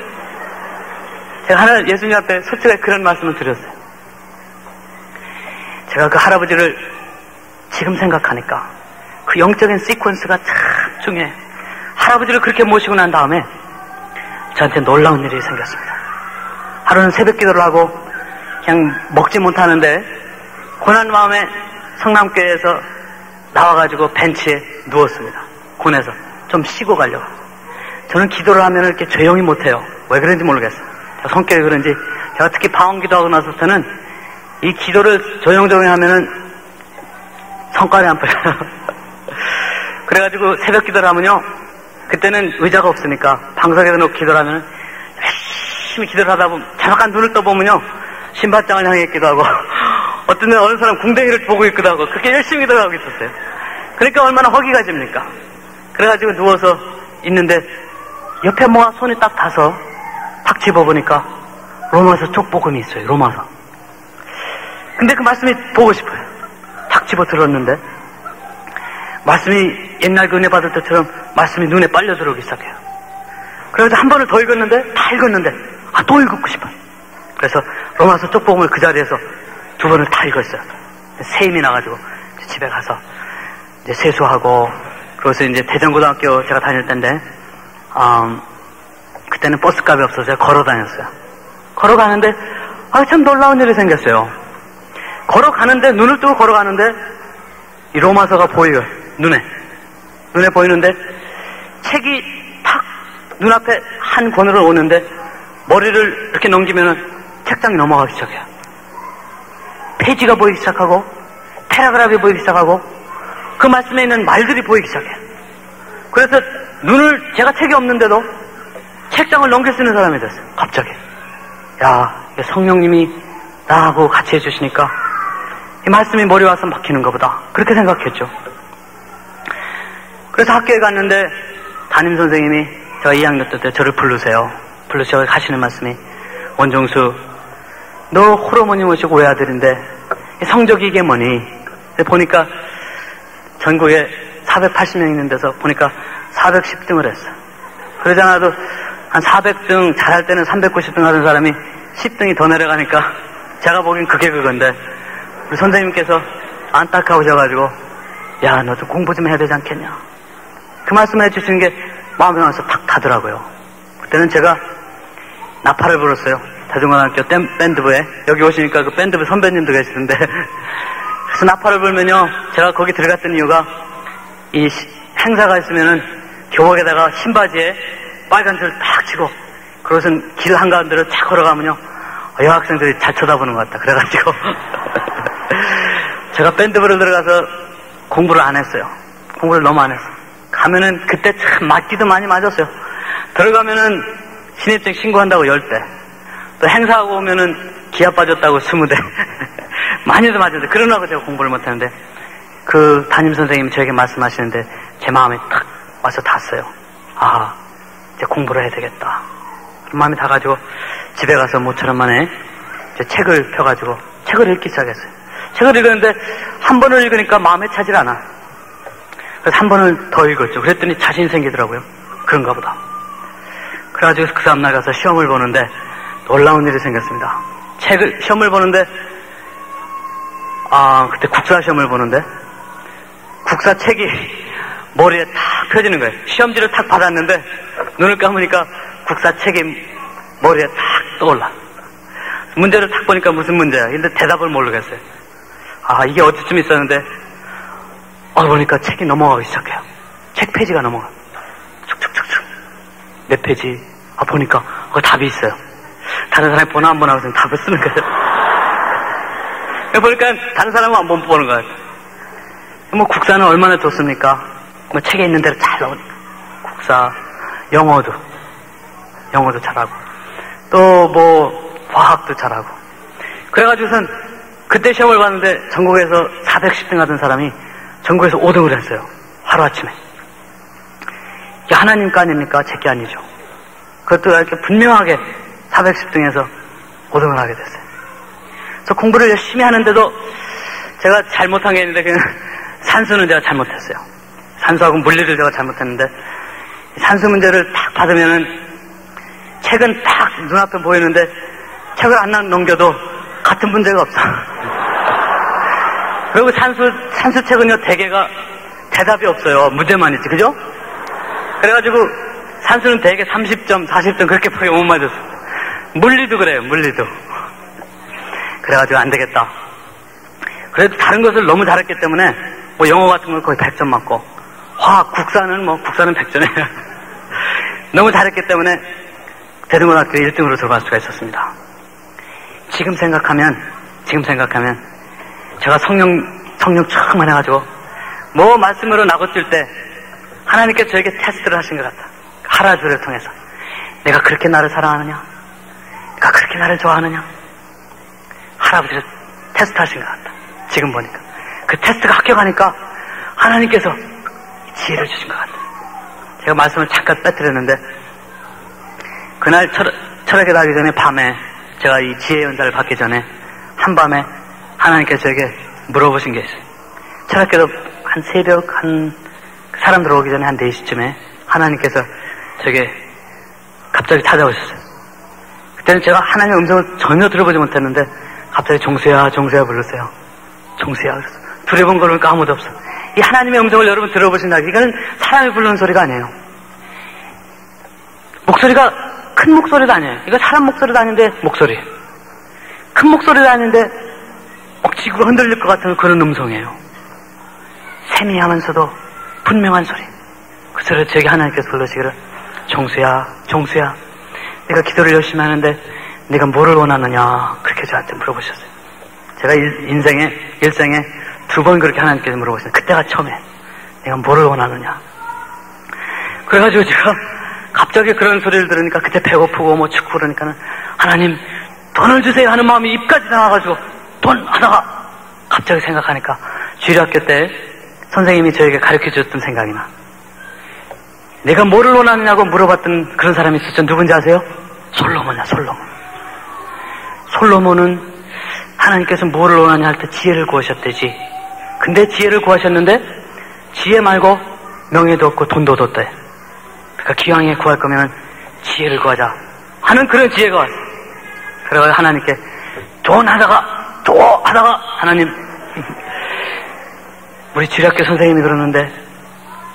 제가 하나 예수님 앞에 솔직하게 그런 말씀을 드렸어요. 제가 그 할아버지를 지금 생각하니까 그 영적인 시퀀스가 참 중요해. 할아버지를 그렇게 모시고 난 다음에 저한테 놀라운 일이 생겼습니다. 하루는 새벽 기도를 하고 그냥 먹지 못하는데 고난 마음에 성남교회에서 나와가지고 벤치에 누웠습니다. 곤해서 좀 쉬고 가려고. 저는 기도를 하면 이렇게 조용히 못해요. 왜 그런지 모르겠어요. 성격이 그런지 제가 특히 방언 기도하고 나서부터는 이 기도를 조용조용히 하면은 성과를 안 보여요. 그래가지고 새벽 기도를 하면요, 그때는 의자가 없으니까 방석에다 놓고 기도를 하면 열심히 기도를 하다 보면 잠깐 눈을 떠보면요 신발장을 향해 있기도 하고 어떤 데 어느 사람 궁뎅이를 보고 있기도 하고 그렇게 열심히 기도를 하고 있었어요. 그러니까 얼마나 허기가 집니까. 그래가지고 누워서 있는데 옆에 뭐가 손이 딱 닿아서 탁 집어보니까 로마서 쪽복음이 있어요. 로마서. 근데 그 말씀이 보고 싶어요. 탁 집어 들었는데 말씀이 옛날 그 은혜 받을 때처럼 말씀이 눈에 빨려 들어오기 시작해요. 그래서 한 번을 더 읽었는데 다 읽었는데 또 읽고 싶어요. 그래서 로마서 쪽복음을 그 자리에서 2번을 다 읽었어요. 세임이 나가지고 집에 가서 이제 세수하고 그래서 이제 대전고등학교 제가 다닐 때인데 그때는 버스값이 없어서 제가 걸어 다녔어요. 걸어가는데 참 놀라운 일이 생겼어요. 걸어가는데 눈을 뜨고 걸어가는데 이 로마서가 보여요. 눈에 보이는데 책이 탁 눈앞에 한 권으로 오는데 머리를 이렇게 넘기면은 책장이 넘어가기 시작해요. 페이지가 보이기 시작하고 패러그래프가 보이기 시작하고 그 말씀에 있는 말들이 보이기 시작해요. 그래서 눈을 제가 책이 없는데도 책장을 넘길 수 있는 사람이 됐어요. 갑자기. 야, 성령님이 나하고 같이 해주시니까 이 말씀이 머리에 와서 막히는가 보다. 그렇게 생각했죠. 그래서 학교에 갔는데 담임선생님이 제가 2학년 때 저를 부르셔서 하시는 말씀이, 원종수, 너 홀어머니 모시고 외아들인데 성적이 이게 뭐니? 보니까 전국에 480명 있는 데서 보니까 410등을 했어. 그러지 않아도 한 400등, 잘할 때는 390등 하던 사람이 10등이 더 내려가니까 제가 보기엔 그게 그건데, 우리 선생님께서 안타까우셔가지고, 야, 너도 공부 좀 해야 되지 않겠냐. 그 말씀을 해주시는 게 마음에 와서 탁 타더라고요. 그때는 제가 나팔을 불었어요. 대중고등학교 밴드부에. 여기 오시니까 그 밴드부 선배님도 계시던데. 그래서 나팔을 불면요, 제가 거기 들어갔던 이유가, 이 행사가 있으면은 교복에다가 신바지에 빨간 줄 딱 치고, 그것은 길 한가운데로 착 걸어가면요, 여학생들이 잘 쳐다보는 것 같다. 그래가지고 제가 밴드부를 들어가서 공부를 안 했어요. 공부를 너무 안 했어요. 가면은 그때 참 맞기도 많이 맞았어요. 들어가면은 신입생 신고한다고 10대, 또 행사하고 오면은 기합 빠졌다고 20대 많이도 맞았는데, 그러나고 제가 공부를 못했는데, 그 담임선생님이 저에게 말씀하시는데 제 마음에 탁 와서 닿았어요. 아, 이제 공부를 해야 되겠다. 그 마음이 닿아가지고 집에 가서 모처럼 만에 이제 책을 펴가지고 책을 읽기 시작했어요. 책을 읽었는데 한 번을 읽으니까 마음에 차질 않아. 그래서 한 번을 더 읽었죠. 그랬더니 자신이 생기더라고요. 그런가 보다. 그래가지고 그 다음날 가서 시험을 보는데 놀라운 일이 생겼습니다. 시험을 보는데, 그때 국사 시험을 보는데, 국사 책이 머리에 탁 펴지는 거예요. 시험지를 탁 받았는데 눈을 감으니까 국사 책이 머리에 탁 떠올라. 문제를 탁 보니까 무슨 문제야. 근데 대답을 모르겠어요. 이게 어디쯤 있었는데, 보니까 책이 넘어가기 시작해요. 책 페이지가 넘어가. 축축축축. 몇 페이지? 보니까 답이 있어요. 다른 사람이 보나 안 보나 해서 답을 쓰는 거예요. 보니까 다른 사람은 안 보는 거예요. 국사는 얼마나 좋습니까? 책에 있는 대로 잘 나오니까. 국사, 영어도 잘하고, 또 과학도 잘하고. 그래가지고선 그때 시험을 봤는데 전국에서 410등 하던 사람이 전국에서 5등을 했어요. 하루아침에. 이게 하나님 거 아닙니까? 제 게 아니죠. 그것도 이렇게 분명하게 410등에서 5등을 하게 됐어요. 그래서 공부를 열심히 하는데도 제가 잘못한 게 있는데, 그냥 산수는 제가 잘못했어요. 산수하고 물리를 제가 잘못했는데, 산수 문제를 딱 받으면은 책은 딱 눈앞에 보이는데 책을 안 넘겨도 같은 문제가 없어. 그리고 산수 책은요, 대개가 대답이 없어요. 문제만 있지, 그죠? 그래가지고 산수는 대개 30점, 40점 그렇게밖에 못 맞았어요. 물리도 그래요, 물리도. 그래가지고 안 되겠다. 그래도 다른 것을 너무 잘했기 때문에 영어 같은 걸 거의 100점 맞고, 화학, 국사는 100점이에요. 너무 잘했기 때문에 대등고등학교 1등으로 들어갈 수가 있었습니다. 지금 생각하면 제가 성령 촥만 해가지고 말씀으로 나고칠 때 하나님께서 저에게 테스트를 하신 것 같다. 하라주를 통해서. 내가 그렇게 나를 사랑하느냐? 내가 그렇게 나를 좋아하느냐? 할아버지를 테스트 하신 것 같다. 지금 보니까. 그 테스트가 합격하니까 하나님께서 지혜를 주신 것 같다. 제가 말씀을 잠깐 빼뜨렸는데, 그날 철학에 가기 전에 밤에, 제가 이 지혜 연자를 받기 전에 한밤에 하나님께서 저에게 물어보신 게 있어요. 철학교도 한 새벽 사람 들어오기 전에 한 4시쯤에 하나님께서 저에게 갑자기 찾아오셨어요. 그때는 제가 하나님의 음성을 전혀 들어보지 못했는데 갑자기 종수야 부르세요. 종수야. 그래서 두려본 걸 보니까 아무도 없어. 이 하나님의 음성을 여러분 들어보신다. 이거는 사람이 부르는 소리가 아니에요. 목소리가 큰 목소리도 아니에요. 이거 사람 목소리도 아닌데 목소리. 큰 목소리도 아닌데 지구가 흔들릴 것 같은 그런 음성이에요. 세미하면서도 분명한 소리. 그 소리를 저에게 하나님께서 불러시기를, 종수야, 내가 기도를 열심히 하는데 네가 뭐를 원하느냐, 그렇게 저한테 물어보셨어요. 제가 일생에 2번 그렇게 하나님께서 물어보셨어요. 그때가 처음에 내가 뭐를 원하느냐. 그래가지고 제가 갑자기 그런 소리를 들으니까 그때 배고프고 뭐 춥고 그러니까는 하나님 돈을 주세요 하는 마음이 입까지 나와가지고 돈 하다가 갑자기 생각하니까 주일학교 때 선생님이 저에게 가르쳐줬던 생각이 나. 내가 뭐를 원하느냐고 물어봤던 그런 사람이 있었죠. 누군지 아세요? 솔로몬이야, 솔로몬. 솔로몬은 하나님께서 뭐를 원하냐 할 때 지혜를 구하셨대지. 근데 지혜를 구하셨는데 지혜 말고 명예도 없고 돈도 얻었대. 그러니까 기왕에 구할 거면 지혜를 구하자 하는 그런 지혜가 왔어. 그래서 하나님께 돈 하다가 하나님 우리 주일학교 선생님이 그러는데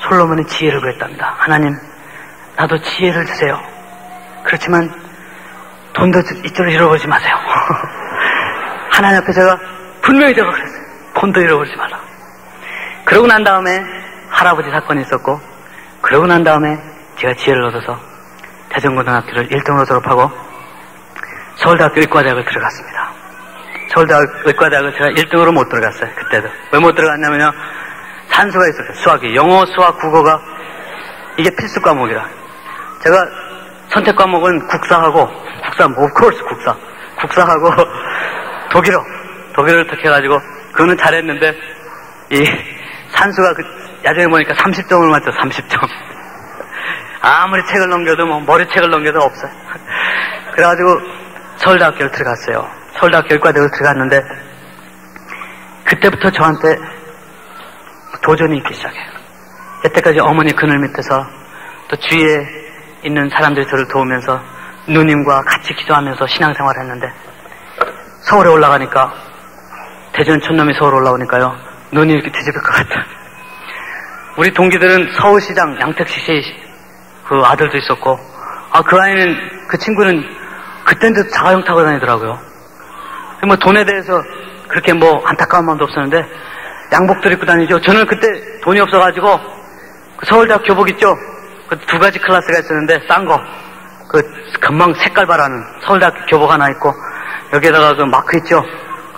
솔로몬이 지혜를 구했답니다. 하나님 나도 지혜를 주세요. 그렇지만 돈도 이쪽으로 잃어버리지 마세요. 하나님 앞에 제가 분명히 제가 그랬어요. 돈도 잃어버리지 말라. 그러고 난 다음에 할아버지 사건이 있었고, 그러고 난 다음에 제가 지혜를 얻어서 대전고등학교를 1등으로 졸업하고 서울대학교 의과대학을 들어갔습니다. 서울대학교 의과대학을 제가 1등으로 못 들어갔어요. 그때도. 왜 못 들어갔냐면요, 산수가 있었어요. 수학이. 영어, 수학, 국어가 이게 필수 과목이라. 제가 선택 과목은 국사하고 국사하고 독일어를 택해가지고 그거는 잘했는데 이 산수가 야전에 보니까 30점을 맞죠. 30점. 아무리 책을 넘겨도 뭐 머리책을 넘겨도 없어요. 그래가지고 서울대학교를 들어갔어요. 서울대학교 의과대학을 들어갔는데 그때부터 저한테 도전이 있기 시작해요. 여태까지 어머니 그늘 밑에서 또 주위에 있는 사람들이 저를 도우면서 누님과 같이 기도하면서 신앙생활을 했는데 서울에 올라가니까 대전 촌놈이 서울 올라오니까요 눈이 이렇게 뒤집을 것 같아. 우리 동기들은 서울시장 양택식 씨 그 아들도 있었고 그 아이는 그 친구는 그때도 자가용 타고 다니더라고요. 뭐 돈에 대해서 그렇게 뭐 안타까운 마음도 없었는데 양복들 입고 다니죠. 저는 그때 돈이 없어가지고 그 서울대학 교복 있죠. 그 두 가지 클래스가 있었는데 싼 거 그 금방 색깔 바라는 서울대학교 교복 하나 있고 여기에다가 그 마크 있죠.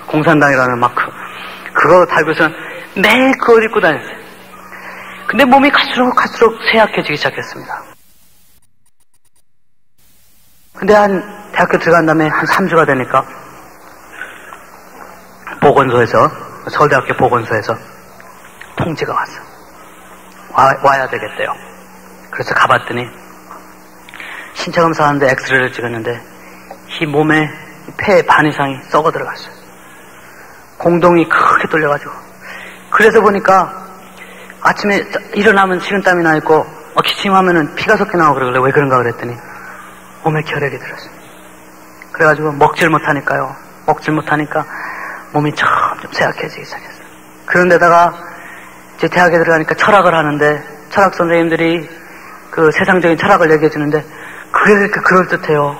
공산당이라는 마크 그거 달고서 매일 그걸 입고 다녔어요. 근데 몸이 갈수록 쇠약해지기 시작했습니다. 근데 한 대학교 들어간 다음에 한 3주가 되니까 보건소에서 서울대학교 보건소에서 통지가 왔어. 와야 되겠대요. 그래서 가봤더니 신체 검사하는데 엑스레이를 찍었는데 이 몸에 폐의 반 이상이 썩어 들어갔어요. 공동이 크게 뚫려가지고. 그래서 보니까 아침에 일어나면 식은땀이 나 있고 기침하면은 피가 섞여 나오고 그러길래 왜 그런가 그랬더니 몸에 결핵이 들었어요. 그래가지고 먹질 못하니까 몸이 점점 쇠약해지기 시작했어요. 그런데다가 이제 대학에 들어가니까 철학을 하는데 철학 선생님들이 그 세상적인 철학을 얘기해 주는데 그게 그렇게 그럴듯해요.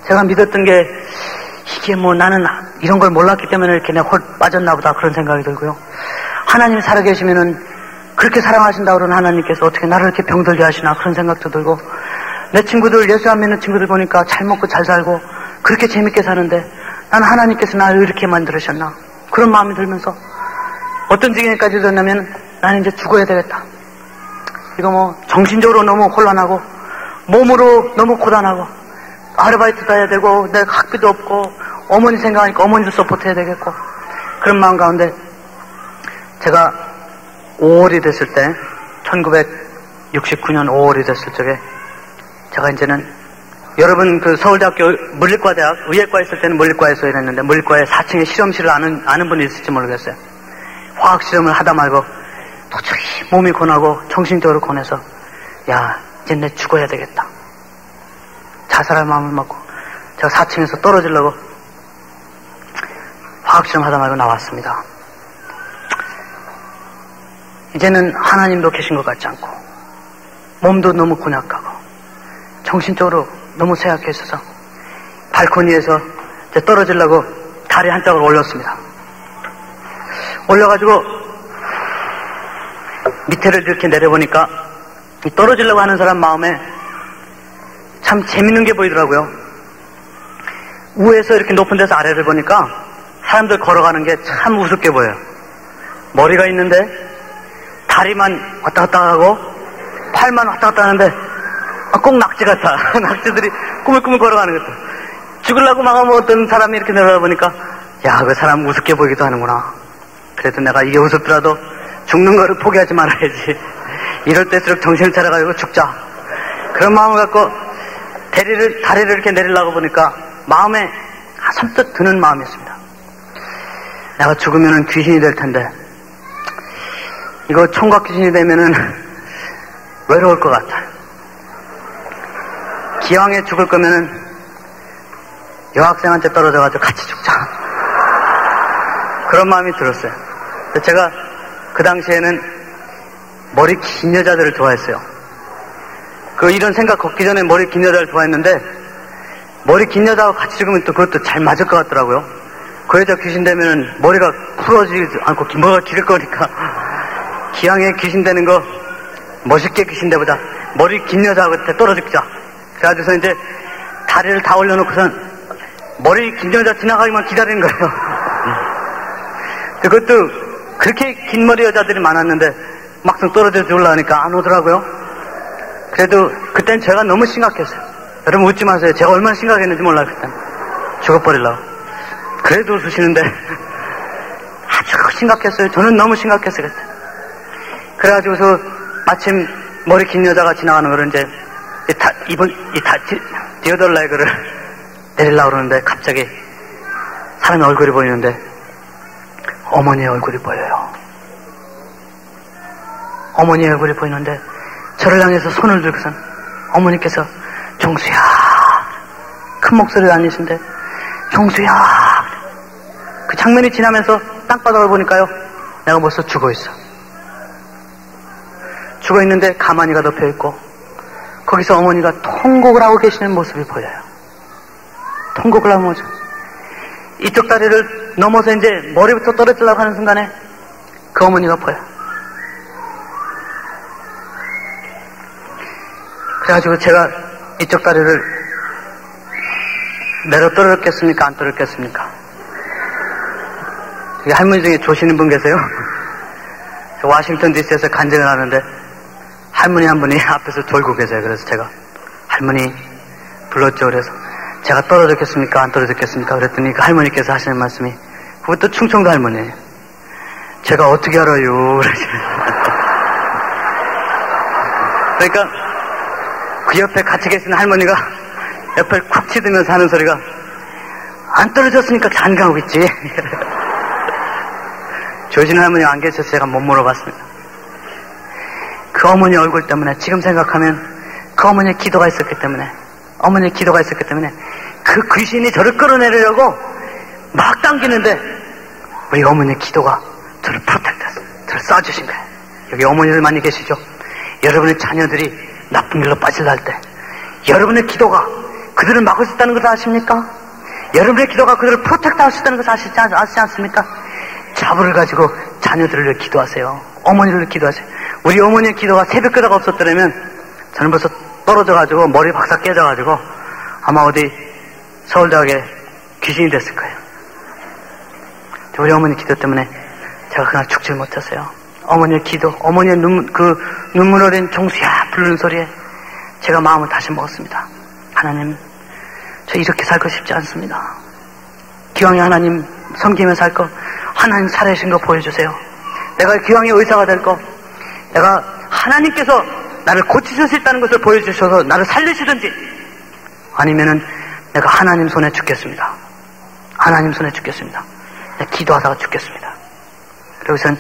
제가 믿었던 게 이게 뭐 나는 이런 걸 몰랐기 때문에 이렇게 내가 홀 빠졌나 보다 그런 생각이 들고요. 하나님이 살아계시면은 그렇게 사랑하신다고 그러는 하나님께서 어떻게 나를 이렇게 병들게 하시나 그런 생각도 들고 내 친구들 예수 안 믿는 친구들 보니까 잘 먹고 잘 살고 그렇게 재밌게 사는데 나는 하나님께서 나를 이렇게 만들으셨나 그런 마음이 들면서 어떤 지경에까지 들었냐면 나는 이제 죽어야 되겠다. 이거 뭐 정신적으로 너무 혼란하고 몸으로 너무 고단하고 아르바이트도 해야 되고 내가 학비도 없고 어머니 생각하니까 어머니도 서포트해야 되겠고 그런 마음 가운데 제가 5월이 됐을 때 1969년 5월이 됐을 적에 제가 이제는 여러분 그 서울대학교 물리과대학 의예과 있을 때는 물리과에서 일했는데 물리과에 4층에 실험실을 아는 분이 있을지 모르겠어요. 화학 실험을 하다 말고 도저히 몸이 고나고 정신적으로 고뇌서 야 이제 내 죽어야 되겠다. 자살할 마음을 먹고 제가 4층에서 떨어지려고 화학 실험 하다 말고 나왔습니다. 이제는 하나님도 계신 것 같지 않고 몸도 너무 곤약하고 정신적으로 너무 쇠약해 있어서 발코니에서 이제 떨어지려고 다리 한짝을 올렸습니다. 올려가지고 밑에를 이렇게 내려보니까 떨어지려고 하는 사람 마음에 참 재밌는 게 보이더라고요. 위에서 이렇게 높은 데서 아래를 보니까 사람들 걸어가는 게 참 우습게 보여요. 머리가 있는데 다리만 왔다 갔다 하고 팔만 왔다 갔다 하는데 꼭 낙지 같아. 낙지들이 꾸물꾸물 걸어가는 것도. 죽으려고 막 어떤 사람이 이렇게 내려다 보니까, 야, 그 사람 우습게 보이기도 하는구나. 그래도 내가 이게 우습더라도 죽는 거를 포기하지 말아야지. 이럴 때일수록 정신을 차려가지고 죽자. 그런 마음을 갖고 다리를 이렇게 내리려고 보니까 마음에 선뜻 드는 마음이었습니다. 내가 죽으면은 귀신이 될 텐데, 이거 총각 귀신이 되면은 외로울 것 같아. 기왕에 죽을 거면은 여학생한테 떨어져가지고 같이 죽자. 그런 마음이 들었어요. 제가 그 당시에는 머리 긴 여자들을 좋아했어요. 이런 생각 걷기 전에 머리 긴 여자를 좋아했는데, 머리 긴 여자하고 같이 죽으면 또 그것도 잘 맞을 것 같더라고요. 그 여자 귀신 되면 머리가 풀어지지 않고 머리가 길 거니까, 기왕에 귀신 되는 거 멋있게 귀신 되보다 머리 긴 여자한테 떨어지자. 그래가지고서 이제 다리를 다 올려놓고선 머리 긴 여자 지나가기만 기다리는 거예요. 그것도 그렇게 긴 머리 여자들이 많았는데 막상 떨어져 주려니까 안 오더라고요. 그래도 그땐 제가 너무 심각했어요. 여러분 웃지 마세요. 제가 얼마나 심각했는지 몰라요. 그땐 죽어버리려고. 그래도 웃으시는데 아주 심각했어요. 저는 너무 심각했어요. 그때. 그래가지고서 마침 머리 긴 여자가 지나가는 거를 이제 디오돌레그를 내리려고 그러는데 갑자기 사람의 얼굴이 보이는데 어머니의 얼굴이 보여요. 어머니의 얼굴이 보이는데 저를 향해서 손을 들고선 어머니께서 종수야, 큰 목소리로 다니신데 종수야. 그 장면이 지나면서 땅바닥을 보니까요, 내가 벌써 죽어있어. 죽어있는데 가마니가 덮여있고 거기서 어머니가 통곡을 하고 계시는 모습이 보여요. 통곡을 하고 오죠. 이쪽 다리를 넘어서 이제 머리부터 떨어지려고 하는 순간에 그 어머니가 보여요. 그래가지고 제가 이쪽 다리를 내려 떨어졌겠습니까? 안 떨어졌겠습니까? 여기 할머니 중에 조시는 분 계세요? 워싱턴 DC에서 간증을 하는데 할머니 한 분이 앞에서 졸고 계세요. 그래서 제가 할머니 불렀죠. 그래서 제가 떨어졌겠습니까? 안 떨어졌겠습니까? 그랬더니 그 할머니께서 하시는 말씀이, 그것도 충청도 할머니예요. 제가 어떻게 알아요? 그러니까 그 옆에 같이 계신 할머니가 옆에 쿡 치드면서 하는 소리가, 안 떨어졌으니까 잔가하고 있지. 조신 할머니가 안 계셔서 제가 못 물어봤습니다. 그 어머니 얼굴 때문에, 지금 생각하면 그 어머니의 기도가 있었기 때문에, 그 귀신이 저를 끌어내려고 막 당기는데 우리 어머니의 기도가 저를 프로텍트했어요. 저를 쏴주신 거예요. 여기 어머니들 많이 계시죠? 여러분의 자녀들이 나쁜 길로 빠지려 할 때 여러분의 기도가 그들을 막을 수 있다는 것을 아십니까? 여러분의 기도가 그들을 프로텍트할 수 있다는 것을 아시지 않습니까? 자부를 가지고 자녀들을 위해 기도하세요. 어머니를 위해 기도하세요. 우리 어머니의 기도가 새벽기도가 없었더라면 저는 벌써 떨어져가지고 머리 박사 깨져가지고 아마 어디 서울대학에 귀신이 됐을 거예요. 우리 어머니 기도 때문에 제가 그날 죽질 못했어요. 어머니의 기도, 어머니의 눈물 어린 종수야 부르는 소리에 제가 마음을 다시 먹었습니다. 하나님, 저 이렇게 살고 싶지 않습니다. 기왕에 하나님 섬기며 살 거, 하나님 살아계신 거 보여주세요. 내가 기왕에 의사가 될 거, 내가 하나님께서 나를 고치실 수 있다는 것을 보여주셔서 나를 살리시든지, 아니면은 내가 하나님 손에 죽겠습니다. 하나님 손에 죽겠습니다. 내가 기도하다가 죽겠습니다. 그리고선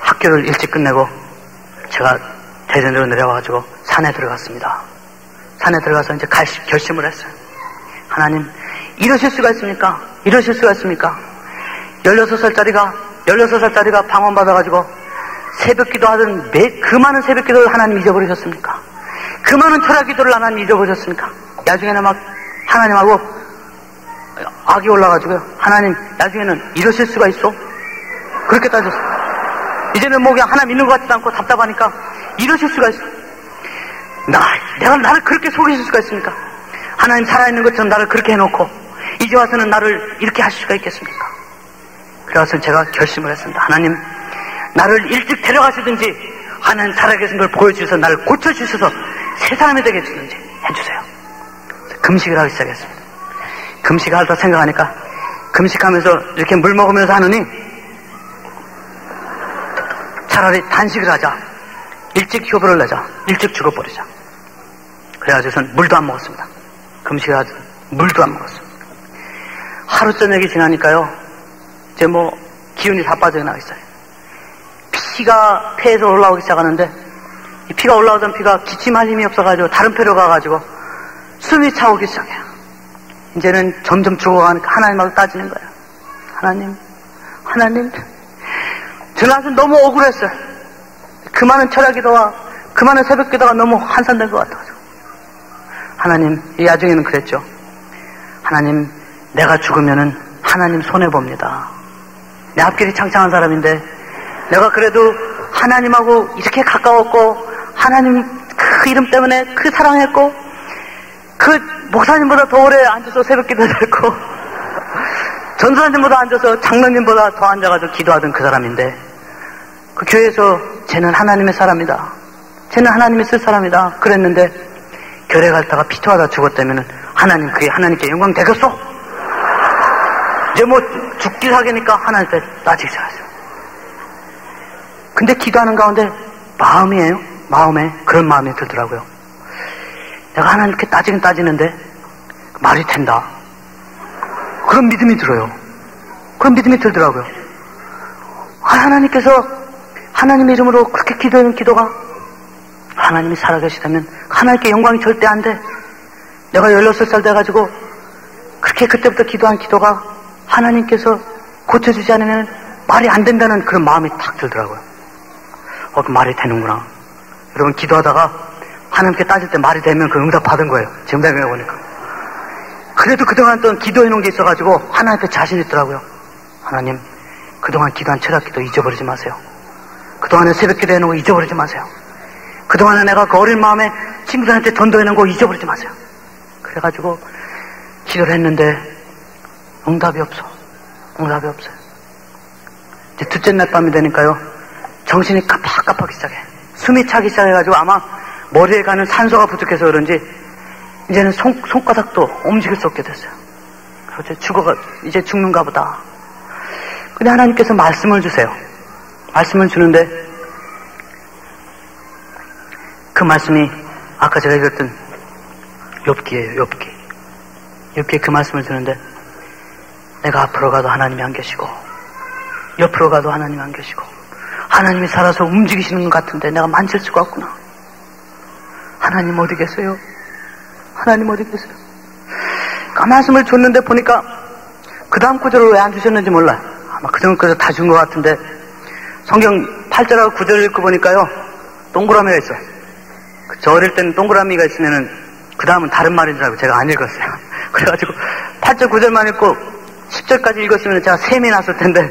학교를 일찍 끝내고 제가 대전으로 내려와가지고 산에 들어갔습니다. 산에 들어가서 이제 결심을 했어요. 하나님, 이러실 수가 있습니까? 이러실 수가 있습니까? 16살짜리가 방언받아가지고 새벽 기도하던 그 많은 새벽 기도를 하나님 잊어버리셨습니까? 그 많은 철학 기도를 하나님 잊어버리셨습니까? 나중에는 막 하나님하고 악이 올라가지고요. 하나님, 나중에는 이러실 수가 있어? 그렇게 따졌어요. 이제는 뭐 그냥 하나 믿는 것 같지도 않고 답답하니까 이러실 수가 있어? 내가 나를 그렇게 속이실 수가 있습니까? 하나님 살아있는 것처럼 나를 그렇게 해놓고 이제 와서는 나를 이렇게 하실 수가 있겠습니까? 그래서 제가 결심을 했습니다. 하나님, 나를 일찍 데려가시든지 하나님 살아계신 걸 보여주셔서 나를 고쳐주셔서 새 사람이 되게 해주든지 해주세요. 금식을 하기 시작했습니다. 금식을 하다 생각하니까 금식하면서 이렇게 물 먹으면서 하느니 차라리 단식을 하자. 일찍 효부를 내자. 일찍 죽어버리자. 그래가지고선 물도 안 먹었습니다. 금식을 하자. 물도 안 먹었어요. 하루 저녁이 지나니까요. 이제 뭐 기운이 다 빠져나가기 시작해요. 피가 폐에서 올라오기 시작하는데 이 피가 올라오던 피가 기침할 힘이 없어가지고 다른 폐로 가가지고 숨이 차오기 시작해요. 이제는 점점 죽어가니까 하나님하고 따지는 거예요. 하나님 저는 아주 너무 억울했어요. 그 많은 철야 기도와 그 많은 새벽 기도가 너무 한산된 것 같아가지고 하나님, 이 야중에는 그랬죠. 하나님, 내가 죽으면은 하나님 손해봅니다. 내 앞길이 창창한 사람인데 내가 그래도 하나님하고 이렇게 가까웠고 하나님 그 이름 때문에 그 사랑했고 그 목사님보다 더 오래 앉아서 새벽 기도를 했고 전도사님보다 앉아서 장로님보다 더 앉아가지고 기도하던 그 사람인데 그 교회에서 쟤는 하나님의 사람이다. 쟤는 하나님이 쓸 사람이다. 그랬는데 결에 갔다가 피토하다 죽었다면은 하나님 그게 하나님께 영광 되겠소? 이제 뭐 죽기 사기니까 하나님께 따지기 시작했어요. 근데 기도하는 가운데 마음에 그런 마음이 들더라고요. 내가 하나님께 따지긴 따지는데 말이 된다. 그런 믿음이 들어요. 그런 믿음이 들더라고요. 하나님께서 하나님의 이름으로 그렇게 기도하는 기도가 하나님이 살아계시다면 하나님께 영광이 절대 안 돼. 내가 16살 돼가지고 그렇게 그때부터 기도한 기도가 하나님께서 고쳐주지 않으면 말이 안 된다는 그런 마음이 탁 들더라고요. 그 말이 되는구나. 여러분 기도하다가 하나님께 따질 때 말이 되면 그 응답 받은 거예요. 지금 생각해보니까. 그래도 그동안 또 기도해 놓은 게 있어가지고 하나님께 자신 있더라고요. 하나님, 그동안 기도한 철학기도 잊어버리지 마세요. 그동안에 새벽 기도해 놓은 거 잊어버리지 마세요. 그동안에 내가 그 어린 마음에 친구들한테 전도해 놓은 거 잊어버리지 마세요. 그래가지고 기도를 했는데 응답이 없어요. 이제 둘째 날 밤이 되니까요. 정신이 깜빡깜빡하기 시작해. 숨이 차기 시작해가지고 아마 머리에 가는 산소가 부족해서 그런지 이제는 손가락도 움직일 수 없게 됐어요. 그래서 이제 죽는가 보다. 근데 하나님께서 말씀을 주세요. 말씀을 주는데 그 말씀이 아까 제가 읽었던 욥기예요. 욥기에 그 말씀을 주는데 내가 앞으로 가도 하나님이 안 계시고 옆으로 가도 하나님이 안 계시고 하나님이 살아서 움직이시는 것 같은데 내가 만질 수가 없구나. 하나님 어디 계세요? 하나님 어디 계세요? 그 말씀을 줬는데 보니까 그 다음 구절을 왜 안 주셨는지 몰라요. 아마 그 다음 구절 다 준 것 같은데 성경 8절하고 9절을 읽고 보니까요 동그라미가 있어요. 저 어릴 때는 동그라미가 있으면은 그 다음은 다른 말인 줄 알고 제가 안 읽었어요. 그래가지고 8절 9절만 읽고 10절까지 읽었으면 제가 셈이 났을 텐데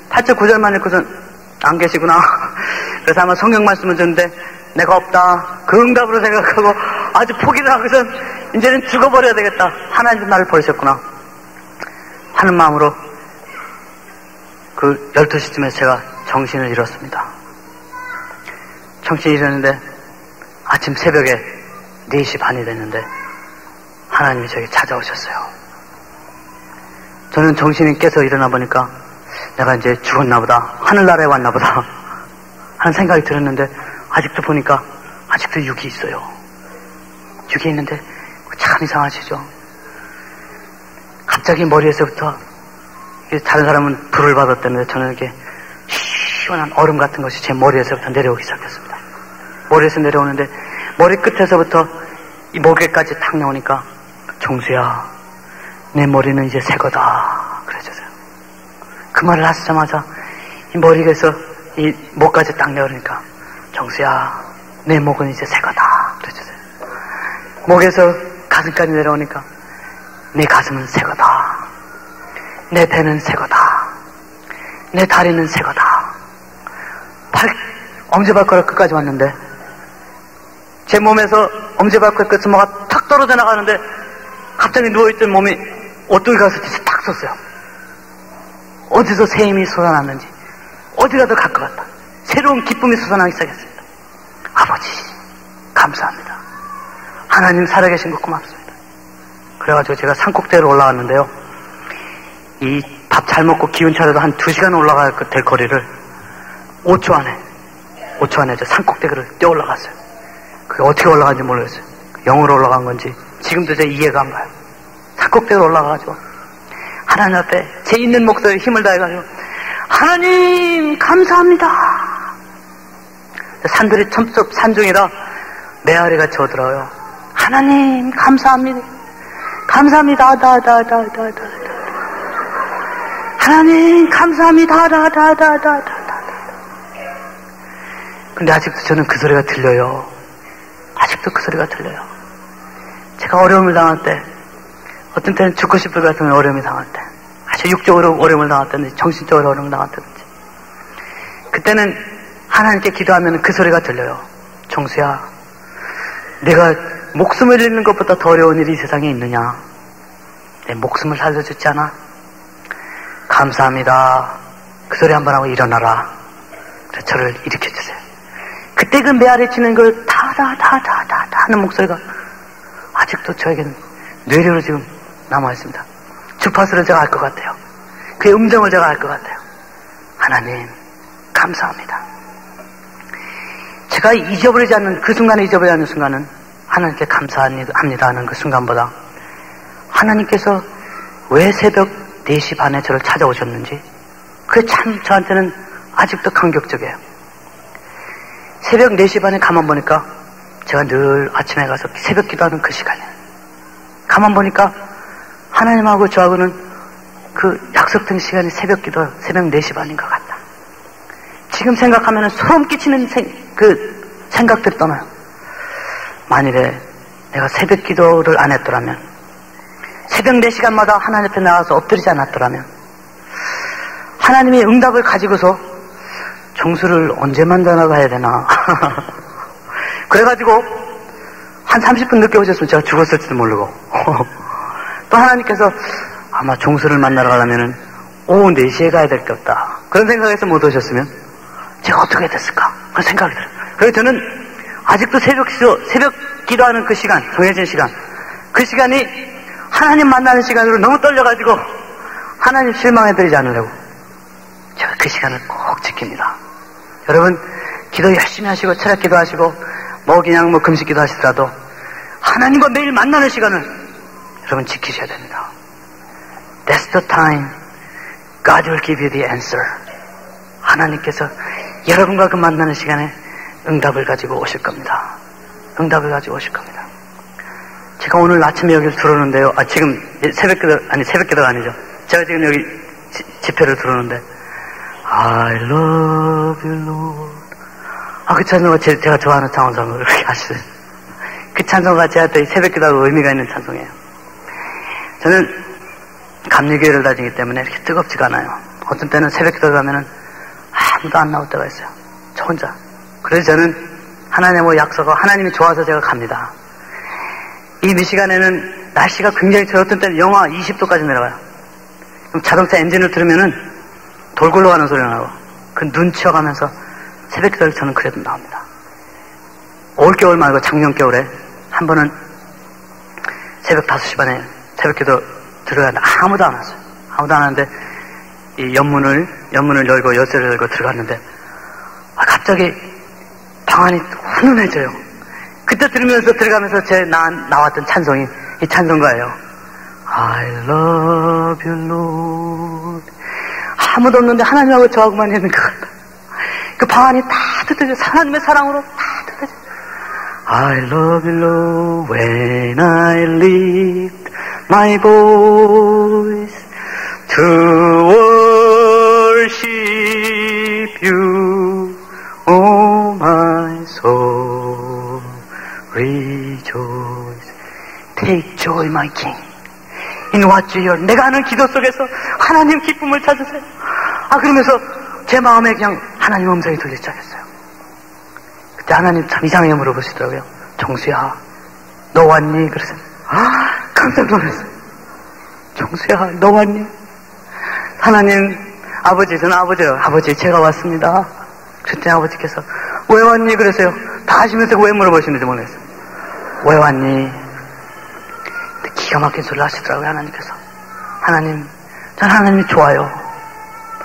8절 9절만 읽고선 안 계시구나. 그래서 아마 성경 말씀을 줬는데 내가 없다. 그 응답으로 생각하고 아주 포기를 하고선 이제는 죽어버려야 되겠다. 하나님 나를 버리셨구나 하는 마음으로 그 12시쯤에 제가 정신을 잃었습니다. 정신을 잃었는데 아침 새벽에 4시 반이 됐는데 하나님이 저에게 찾아오셨어요. 저는 정신이 깨서 일어나 보니까 내가 이제 죽었나 보다. 하늘나라에 왔나 보다 하는 생각이 들었는데 아직도 보니까 아직도 육이 있어요. 육이 있는데 참 이상하시죠? 갑자기 머리에서부터 다른 사람은 불을 받았다는데 저는 이렇게 시원한 얼음 같은 것이 제 머리에서부터 내려오기 시작했습니다. 머리에서 내려오는데 머리 끝에서부터 이 목에까지 탁 나오니까 정수야 내 머리는 이제 새 거다 그러셨어요. 그 말을 하시자마자 이 머리에서 이 목까지 딱 내려오니까 정수야 내 목은 이제 새 거다 그러셨어요. 목에서 가슴까지 내려오니까 내 가슴은 새 거다. 내 배는 새 거다. 내 다리는 새 거다. 엄지발가락 끝까지 왔는데 제 몸에서 엄지발가락 끝에 뭐가 탁 떨어져 나가는데 갑자기 누워있던 몸이 오뚜기 가서 탁 섰어요. 어디서 새 힘이 솟아났는지 어디가 더 갈 것 같다. 새로운 기쁨이 솟아나기 시작했습니다. 아버지 감사합니다. 하나님 살아계신 거 고맙습니다. 그래가지고 제가 산꼭대기로 올라갔는데요. 이 밥 잘 먹고 기운 차려도 한 2시간 올라가야 될 거리를 5초 안에 저 산꼭대기를 뛰어 올라갔어요. 그게 어떻게 올라간지 모르겠어요. 영으로 올라간 건지 지금도 제 이해가 안 가요. 산꼭대기로 올라가가지고 하나님 앞에 제 있는 목소리에 힘을 다해가지고 하나님 감사합니다. 산들이 첨첩 산중이라 메아리가 저들어요. 하나님 감사합니다. 감사합니다. 하나님 감사합니다. 근데 아직도 저는 그 소리가 들려요. 아직도 그 소리가 들려요. 제가 어려움을 당할 때, 어떤 때는 죽고 싶을 것 같은 어려움을 당할 때, 아주 육적으로 어려움을 당할 때든지 정신적으로 어려움을 당할 때든지, 그때는 하나님께 기도하면 그 소리가 들려요. 정수야, 내가 목숨을 잃는 것보다 더 어려운 일이 이 세상에 있느냐? 내 목숨을 살려주지 않아? 감사합니다. 그 소리 한번 하고 일어나라. 그래서 저를 일으켜주세요. 그때 그 메아리 치는 걸 다다다다다 하는 목소리가 아직도 저에게는 뇌리로 지금 남아있습니다. 주파수를 제가 알 것 같아요. 그의 음정을 제가 알 것 같아요. 하나님 감사합니다. 제가 잊어버리지 않는 그 순간에 잊어버리지 않는 순간은 하나님께 감사합니다 하는 그 순간보다 하나님께서 왜 새벽 4시 반에 저를 찾아오셨는지 그게 참 저한테는 아직도 감격적이에요. 새벽 4시 반에 가만 보니까 제가 늘 아침에 가서 새벽 기도하는 그 시간이에요. 가만 보니까 하나님하고 저하고는 그 약속된 시간이 새벽 기도, 새벽 4시 반인 것 같다. 지금 생각하면 소름 끼치는 그 생각들이 떠나요. 만일에 내가 새벽 기도를 안 했더라면, 새벽 4시간마다 하나님 앞에 나와서 엎드리지 않았더라면, 하나님의 응답을 가지고서 종수를 언제 만나가야 되나. 그래가지고 한 30분 늦게 오셨으면 제가 죽었을지도 모르고 또 하나님께서 아마 종수를 만나러 가려면 오후 4시에 가야 될 게 없다. 그런 생각에서 못 오셨으면 제가 어떻게 됐을까? 그런 생각이 들어요. 그래서 저는 아직도 새벽 기도하는 그 시간, 정해진 시간, 그 시간이 하나님 만나는 시간으로 너무 떨려가지고 하나님 실망해드리지 않으려고 제가 그 시간을 꼭 지킵니다. 여러분 기도 열심히 하시고 철학 기도하시고 그냥 금식 기도하시더라도 하나님과 매일 만나는 시간을 여러분 지키셔야 됩니다. That's the time God will give you the answer. 하나님께서 여러분과 그 만나는 시간에 응답을 가지고 오실 겁니다. 응답을 가지고 오실 겁니다. 제가 오늘 아침에 여기를 들어오는데요. 지금 새벽기도가 아니죠. 제가 지금 여기 집회를 들어오는데 I love you Lord. 그 찬송가 제가 좋아하는 찬송을 그렇게 하시는 그 찬송가 제한테 새벽기도하고 의미가 있는 찬송이에요. 저는 감리교회를 다니기 때문에 이렇게 뜨겁지가 않아요. 어떤 때는 새벽기도 가면은 아무도 안 나올 때가 있어요. 저 혼자. 그래서 저는 하나님하고 약속하고 하나님이 좋아서 제가 갑니다. 이 미시간에는 날씨가 굉장히 추워요. 어떤 때는 영하 20도까지 내려가요. 그럼 자동차 엔진을 들으면은 돌 굴러가는 소리가 나고 그 눈 치어가면서 새벽기도를 저는 그래도 나옵니다. 올겨울 말고 작년 겨울에 한 번은 새벽 5시 반에 새벽기도 들어갔는데 아무도 안 왔어요. 아무도 안 왔는데 이 연문을 열고 열쇠를 열고 들어갔는데 갑자기 방 안이 훈훈해져요. 그때 들으면서 들어가면서 나왔던 찬송이 이 찬송가예요. I love you Lord. 아무도 없는데 하나님하고 저하고만 있는 것 같다. 그 방 안이 따뜻해져. 하나님의 사랑으로 따뜻해져. I love you Lord when I lift my voice to worship you. Oh my soul rejoice. Take joy my King in what you hear. 내가 하는 기도 속에서 하나님 기쁨을 찾으세요. 그러면서 제 마음에 그냥 하나님 음성이 들리기 시작했어요. 그때 하나님 참 이상하게 물어보시더라고요. 정수야 너 왔니? 그래서 깜짝 놀랐어요. 정수야 너 왔니? 하나님 아버지, 저는 아버지요. 아버지 제가 왔습니다. 그때 아버지께서 왜 왔니? 그러세요. 다 하시면서 왜 물어보시는지 모르겠어요. 왜 왔니? 기가 막힌 소리를 하시더라고요, 하나님께서. 하나님, 전 하나님이 좋아요.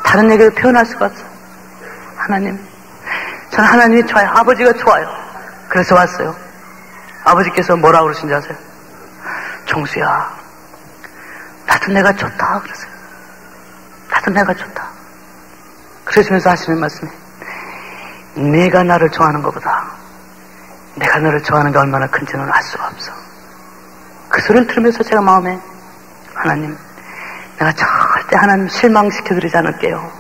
다른 얘기로 표현할 수가 없어요. 하나님, 전 하나님이 좋아요. 아버지가 좋아요. 그래서 왔어요. 아버지께서 뭐라고 그러신지 아세요? 종수야, 나도 내가 좋다 그러세요. 나도 내가 좋다. 그러시면서 하시는 말씀이, 내가 나를 좋아하는 것보다 내가 너를 좋아하는 게 얼마나 큰지는 알 수가 없어. 그 소리를 들으면서 제가 마음에, 하나님, 내가 절대 하나님 실망시켜드리지 않을게요.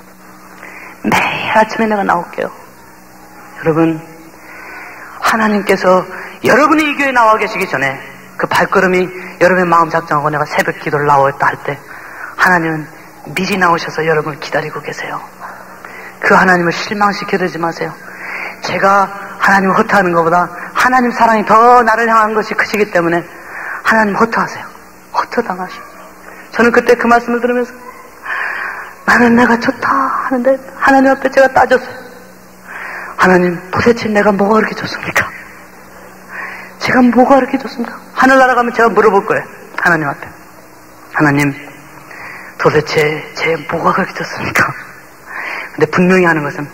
매일 아침에 내가 나올게요. 여러분, 하나님께서 여러분이 이 교회에 나와 계시기 전에 그 발걸음이 여러분의 마음 작정하고 내가 새벽 기도를 나오겠다 할 때 하나님은 미리 나오셔서 여러분을 기다리고 계세요. 그 하나님을 실망시켜드리지 마세요. 제가 하나님을 허투하는 것보다 하나님 사랑이 더 나를 향한 것이 크시기 때문에 하나님 허투하세요. 허투당하시고. 저는 그때 그 말씀을 들으면서 나는 내가 좋다 하는데 하나님 앞에 제가 따졌어요. 하나님, 도대체 내가 뭐가 그렇게 좋습니까? 제가 뭐가 그렇게 좋습니까? 하늘나라 가면 제가 물어볼 거예요. 하나님 앞에. 하나님, 도대체 제 뭐가 그렇게 좋습니까? 근데 분명히 하는 것은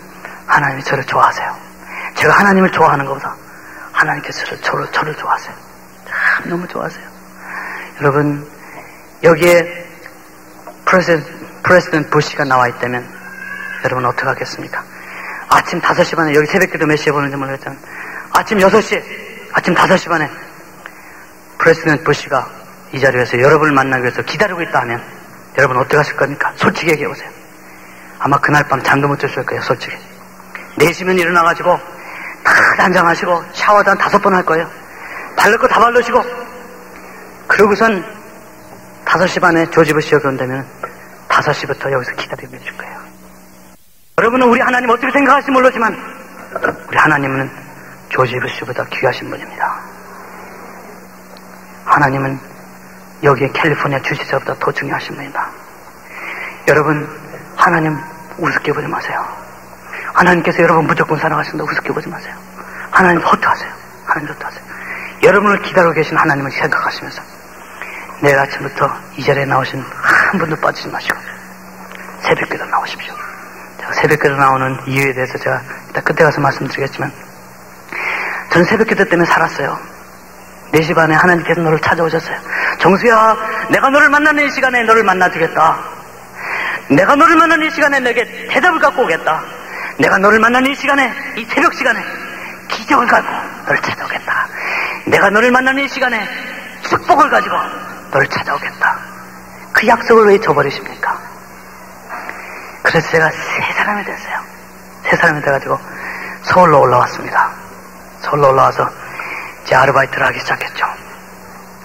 하나님이 저를 좋아하세요. 제가 하나님을 좋아하는 것보다 하나님께서 저를 좋아하세요. 참 너무 좋아하세요. 여러분, 여기에 프레지던트 부시가 나와 있다면 여러분 어떻게 하겠습니까? 아침 5시 반에, 여기 새벽기도 몇 시에 보는지 모르겠지만 아침 6시에, 아침 5시 반에 프레지던트 부시가 이 자리에서 여러분을 만나기 위해서 기다리고 있다 하면 여러분 어떻게 하실 겁니까? 솔직히 얘기해 보세요. 아마 그날 밤 잠도 못 자실 거예요. 솔직히 4시면 일어나가지고 다 단장하시고 샤워도 한 5번 할 거예요. 바를 거 다 바르시고, 그러고선 5시 반에 조지 부시가 그런다면 5시부터 여기서 기다리고 계실 거예요. 여러분은 우리 하나님 어떻게 생각하실지 모르지만 우리 하나님은 조지 부시보다 귀하신 분입니다. 하나님은 여기에 캘리포니아 주지사보다 더 중요하신 분이다. 여러분, 하나님 우습게 보지 마세요. 하나님께서 여러분 무조건 사랑하신다고 우습게 보지 마세요. 하나님 허투하세요. 하나님 허투하세요. 여러분을 기다리고 계신 하나님을 생각하시면서 내일 아침부터 이 자리에 나오신 한 분도 빠지지 마시고 새벽기도 나오십시오. 제가 새벽기도 나오는 이유에 대해서 제가 이따 끝에 가서 말씀드리겠지만, 저는 새벽기도 때문에 살았어요. 4시 반에 하나님께서 너를 찾아오셨어요. 정수야, 내가 너를 만나는 이 시간에 너를 만나주겠다. 내가 너를 만나는 이 시간에 내게 대답을 갖고 오겠다. 내가 너를 만나는 이 시간에, 이 새벽 시간에 기적을 갖고 너를 찾아오겠다. 내가 너를 만나는 이 시간에 축복을 가지고 너를 찾아오겠다. 그 약속을 왜 잊어버리십니까? 그래서 제가 세 사람이 됐어요. 세 사람이 돼가지고 서울로 올라왔습니다. 서울로 올라와서 제 아르바이트를 하기 시작했죠.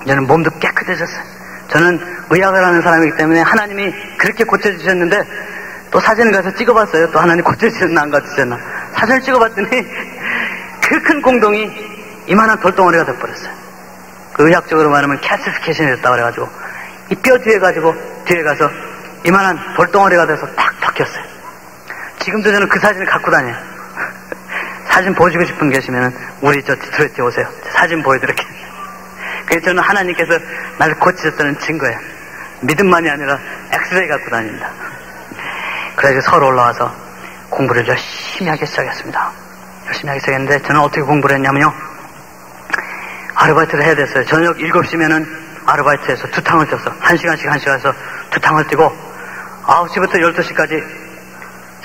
저는 몸도 깨끗해졌어요. 저는 의학을 하는 사람이기 때문에 하나님이 그렇게 고쳐주셨는데 또 사진을 가서 찍어봤어요. 또 하나님 고쳐주셨나 안 고쳐주셨나. 사진을 찍어봤더니 그 큰 공동이 이만한 돌덩어리가 돼버렸어요. 그 의학적으로 말하면 캐슬피케이션이 됐다고 그래가지고 이 뼈 뒤에 가지고 뒤에 가서 이만한 돌덩어리가 돼서 딱 박혔어요. 지금도 저는 그 사진을 갖고 다녀요. 사진 보시고 싶은 분 계시면은 우리 저 디트로이트에 오세요. 사진 보여드릴게요. 그래서 저는 하나님께서 나를 고치셨다는 증거예요. 믿음만이 아니라 엑스레이 갖고 다닙니다. 그래서 서울 올라와서 공부를 열심히 하기 시작했습니다. 열심히 하기 시작했는데 저는 어떻게 공부를 했냐면요, 아르바이트를 해야 됐어요. 저녁 7시면은 아르바이트에서 2탕을 뛰었어. 1시간씩 해서 2탕을 뛰고 9시부터 12시까지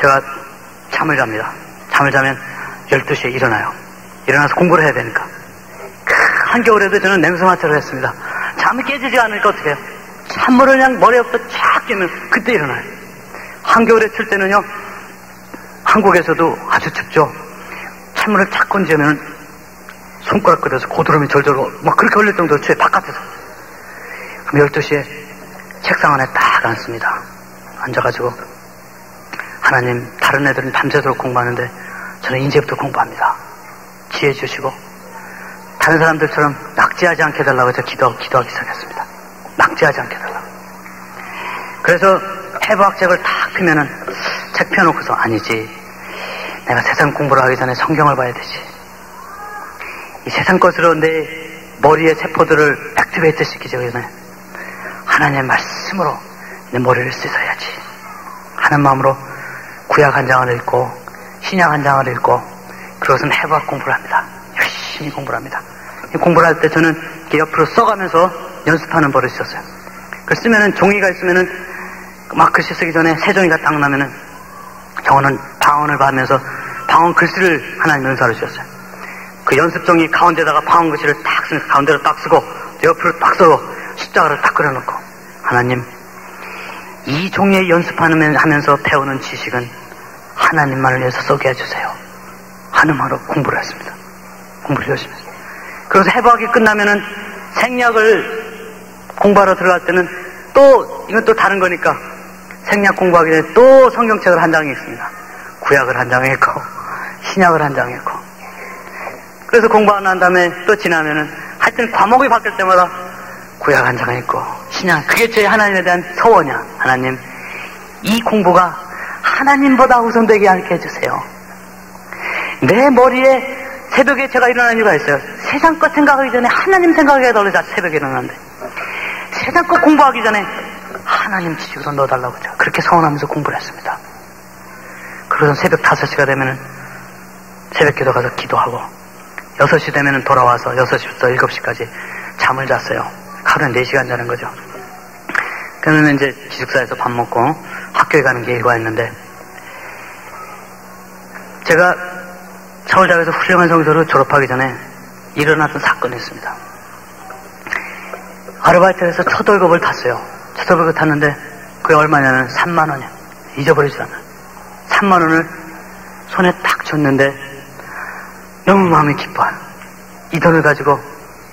제가 잠을 잡니다. 잠을 자면 12시에 일어나요. 일어나서 공부를 해야 되니까. 한겨울에도 저는 냉소마취를 했습니다. 잠이 깨지지 않으니까 어떻게 해요? 찬물을 그냥 머리부터 쫙 끼면 그때 일어나요. 한겨울에 출 때는요, 한국에서도 아주 춥죠. 찬물을 쫙 건지면 손가락 끓여서 고드름이 절절 막 그렇게 흘릴 정도로 추워요. 바깥에서. 그럼 12시에 책상 안에 딱 앉습니다. 앉아가지고 하나님, 다른 애들은 밤새도록 공부하는데 저는 이제부터 공부합니다. 지혜 주시고 다른 사람들처럼 낙지하지 않게 해달라고 해서 기도하기 시작했습니다. 낙지하지 않게 해달라고. 그래서 해부학책을 딱 펴면은 책 펴놓고서 아니지, 내가 세상 공부를 하기 전에 성경을 봐야 되지. 이 세상 것으로 내 머리의 세포들을 액티베이트 시키기 전에 하나님의 말씀으로 내 머리를 씻어야지 하는 마음으로 구약 한 장을 읽고 신약 한 장을 읽고 그것은 해부학 공부를 합니다. 열심히 공부를 합니다. 공부를 할 때 저는 이렇게 옆으로 써가면서 연습하는 버릇이 있었어요. 글 쓰면은 종이가 있으면은 막 글씨 쓰기 전에 새 종이가 딱 나면은 저는 방언을 받으면서 방언 글씨를 하나님 은사를 주셨어요. 그 연습 종이 가운데다가 방언 글씨를 딱 쓰면서 가운데로 딱 쓰고 옆으로 딱 써고 십자가를 딱 그려놓고 하나님 이 종이에 연습하면서 배우는 지식은 하나님만을 위해서 쓰게 해주세요 하는 말로 공부를 했습니다. 공부를 열심히 했습니다. 그래서 해부학이 끝나면은 생략을 공부하러 들어갈 때는 또 이건 또 다른 거니까 생략 공부하기 전에 또 성경책을 한 장 읽습니다. 구약을 한 장 읽고 신약을 한 장 읽고 그래서 공부하고 난 다음에 또 지나면은 하여튼 과목이 바뀔 때마다 구약 한 장 읽고 신약 그게 제 하나님에 대한 서원이야. 하나님 이 공부가 하나님보다 우선되게 하게 해주세요. 내 머리에 새벽에 제가 일어나는 이유가 있어요. 세상 것 생각하기 전에 하나님 생각하기가 떨어져 새벽에 일어나는데 세상 것 공부하기 전에 하나님 지식으로 넣어달라고 하죠. 그렇게 서원하면서 공부를 했습니다. 그러던 새벽 5시가 되면은 새벽 기도 가서 기도하고 6시 되면은 돌아와서 6시부터 7시까지 잠을 잤어요. 하루에 4시간 자는 거죠. 그러면 이제 기숙사에서 밥 먹고 학교에 가는 게 일과였는데 제가 서울대학에서 훌륭한 성적으로 졸업하기 전에 일어났던 사건이 있습니다. 아르바이트에서 첫 월급을 탔어요. 첫 월급을 탔는데 그게 얼마냐면 3만 원이야. 잊어버리지 않아요. 3만 원을 손에 딱 줬는데 너무 마음이 기뻐요. 이 돈을 가지고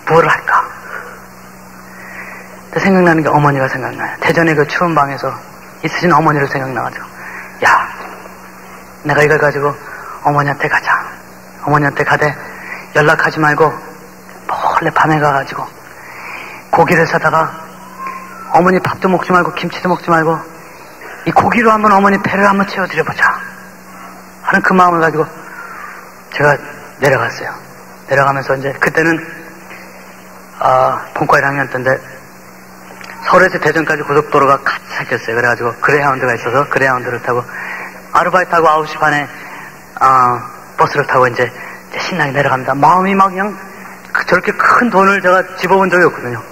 뭘 할까? 근데 생각나는 게 어머니가 생각나요. 대전의 그 추운 방에서 있으신 어머니를 생각나가지고 야 내가 이걸 가지고 어머니한테 가자. 어머니한테 가되 연락하지 말고 몰래 밤에 가가지고 고기를 사다가 어머니 밥도 먹지 말고 김치도 먹지 말고 이 고기로 한번 어머니 배를 한번 채워드려보자 하는 그 마음을 가지고 제가 내려갔어요. 내려가면서 이제 그때는 본과 1학년 때인데 서울에서 대전까지 고속도로가 같이 생겼어요. 그래가지고 그레이하운드가 있어서 그레이하운드를 타고 아르바이트하고 9시 반에 버스를 타고 이제 신나게 내려갑니다. 마음이 막 그냥 저렇게 큰 돈을 제가 집어본 적이 없거든요.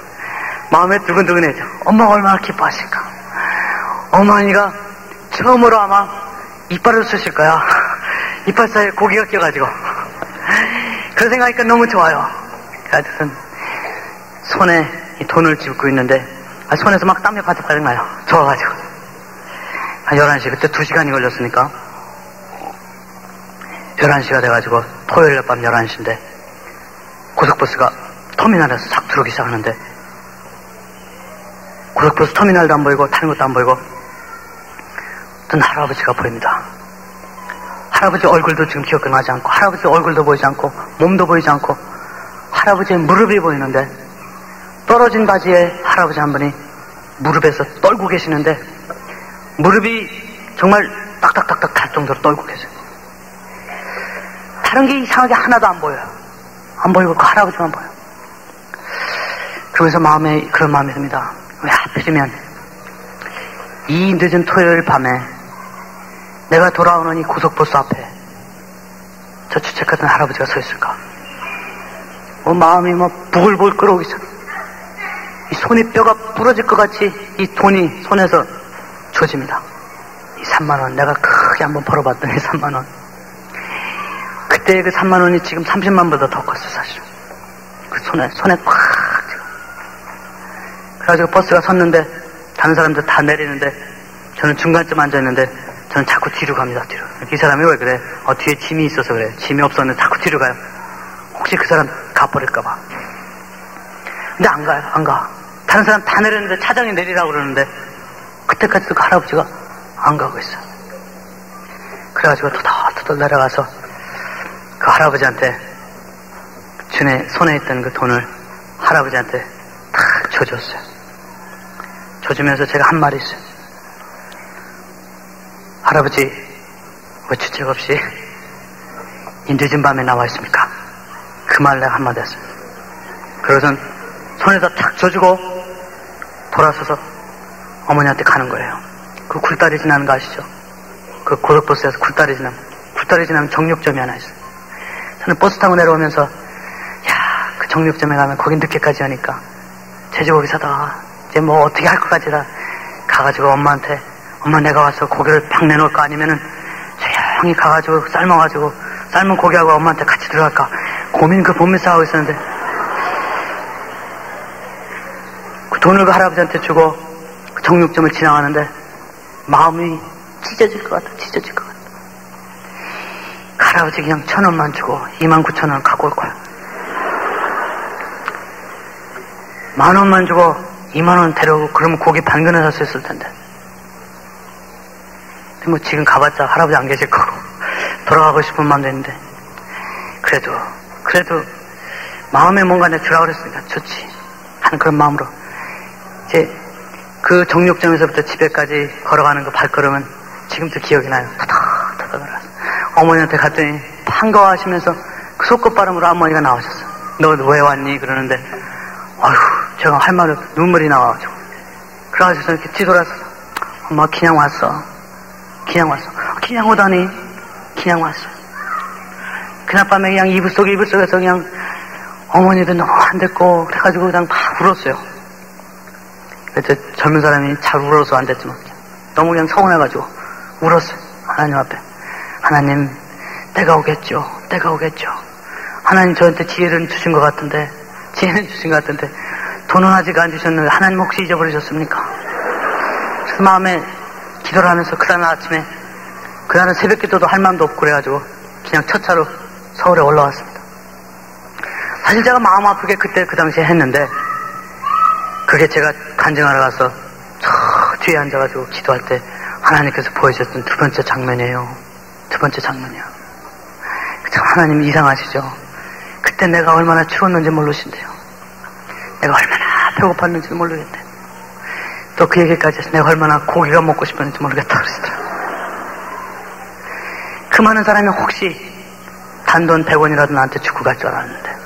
마음에 두근두근해져. 엄마가 얼마나 기뻐하실까. 어머니가 처음으로 아마 이빨을 쓰실 거야. 이빨 사이에 고기가 껴가지고 그런 생각하니까 너무 좋아요. 하여튼 손에 이 돈을 쥐고 있는데 손에서 막 땀이 바짝바짝 나요. 좋아가지고 11시 그때 2시간이 걸렸으니까 11시가 돼가지고 토요일 밤 11시인데 고속버스가 터미널에서 싹 들어오기 시작하는데 고속버스 터미널도 안 보이고 타는 것도 안 보이고 어떤 할아버지가 보입니다. 할아버지 얼굴도 지금 기억이 나지 않고 할아버지 얼굴도 보이지 않고 몸도 보이지 않고 할아버지의 무릎이 보이는데 떨어진 바지에 할아버지 한 분이 무릎에서 떨고 계시는데 무릎이 정말 딱딱딱딱 갈 정도로 떨고 계세요. 다른 게 이상하게 하나도 안 보여요. 안 보이고 그 할아버지만 보여요. 그러면서 마음에 그런 마음이 듭니다. 왜 하필이면 이 늦은 토요일 밤에 내가 돌아오는 이 고속버스 앞에 저 주책같은 할아버지가 서 있을까? 마음이 막 부글부글 끓어오기 시작. 이 손이 뼈가 부러질 것 같이 이 돈이 손에서 조집니다. 이 3만 원 내가 크게 한번 벌어봤더니 3만 원. 그때 그 3만 원이 지금 30만보다 더 컸어 사실. 그 손에 팍. 그래가지고 버스가 섰는데 다른 사람들 다 내리는데 저는 중간쯤 앉아있는데 저는 자꾸 뒤로 갑니다. 뒤로. 이 사람이 왜 그래? 뒤에 짐이 있어서 그래. 짐이 없었는데 자꾸 뒤로 가요. 혹시 그 사람 가버릴까봐. 근데 안 가요. 안 가. 다른 사람 다 내렸는데 차장이 내리라고 그러는데 그때까지도 그 할아버지가 안 가고 있어요. 그래가지고 토닥토닥 내려가서 그 할아버지한테 손에 있던 그 돈을 할아버지한테 탁 줘줬어요. 줘주면서 제가 한 말이 있어요. 할아버지 왜 주책 없이 이 늦은 밤에 나와 있습니까? 그 말 내가 한마디 했어요. 그러선 손에다 탁 져주고 돌아서서 어머니한테 가는 거예요. 그 굴다리 지나는 거 아시죠? 그 고속버스에서 굴다리 지나면 정육점이 하나 있어요. 저는 버스 타고 내려오면서 그 정육점에 가면 거기 늦게까지 하니까 돼지고기 사다 이제 뭐 어떻게 할 것 같지라 가가지고 엄마한테 엄마 내가 와서 고기를 팍 내놓을까 아니면은 조용히 가가지고 삶아가지고 삶은 고기하고 엄마한테 같이 들어갈까 고민 그 본미싸 하고 있었는데 그 돈을 그 할아버지한테 주고 그 정육점을 지나가는데 마음이 찢어질 것 같아. 그 할아버지 그냥 1,000원만 주고 29,000원 갖고 올 거야. 10,000원만 주고 20,000원 데려오고 그러면 고기 반근에 살 수 있을 텐데. 근데 뭐 지금 가봤자 할아버지 안 계실 거고 돌아가고 싶은 마음도 있는데 그래도 마음에 뭔가 내 주라고 그랬으니까 좋지 하는 그런 마음으로 이제 그 정육점에서부터 집에까지 걸어가는 그 발걸음은 지금도 기억이 나요. 터덕터덕 걸어서 어머니한테 갔더니 반가워하시면서 그 속끝바람으로 어머니가 나오셨어. 너 왜 왔니? 그러는데 아휴 제가 할 말을 눈물이 나와가지고 그래가지고 이렇게 뒤돌아서 엄마 그냥 왔어. 그냥 오다니 그냥 왔어. 그날 밤에 그냥 이불 속에서 그냥 어머니도 너무 안 됐고 그래가지고 그냥 막 울었어요. 그래서 젊은 사람이 잘 울어서 안 됐지만 너무 그냥 서운해가지고 울었어요. 하나님 앞에 하나님 때가 오겠죠. 하나님 저한테 지혜는 주신 것 같은데 돈은 아직 안 주셨는데 하나님 혹시 잊어버리셨습니까? 그래서 마음에 기도를 하면서 그다음에 아침에 그날은 새벽 기도도 할 마음도 없고 그래가지고 그냥 첫 차로 서울에 올라왔습니다. 사실 제가 마음 아프게 그때 그 당시에 했는데 그게 제가 간증하러 가서 저 뒤에 앉아가지고 기도할 때 하나님께서 보여주셨던 두 번째 장면이에요. 참 하나님 이상하시죠? 그때 내가 얼마나 추웠는지 모르신대요. 내가 얼마나 배고팠는지 모르겠대. 또 그 얘기까지 해서 내가 얼마나 고기가 먹고 싶었는지 모르겠다 그러시더라고요. 그 많은 사람이 혹시 단돈 100원이라도 나한테 주고 갈 줄 알았는데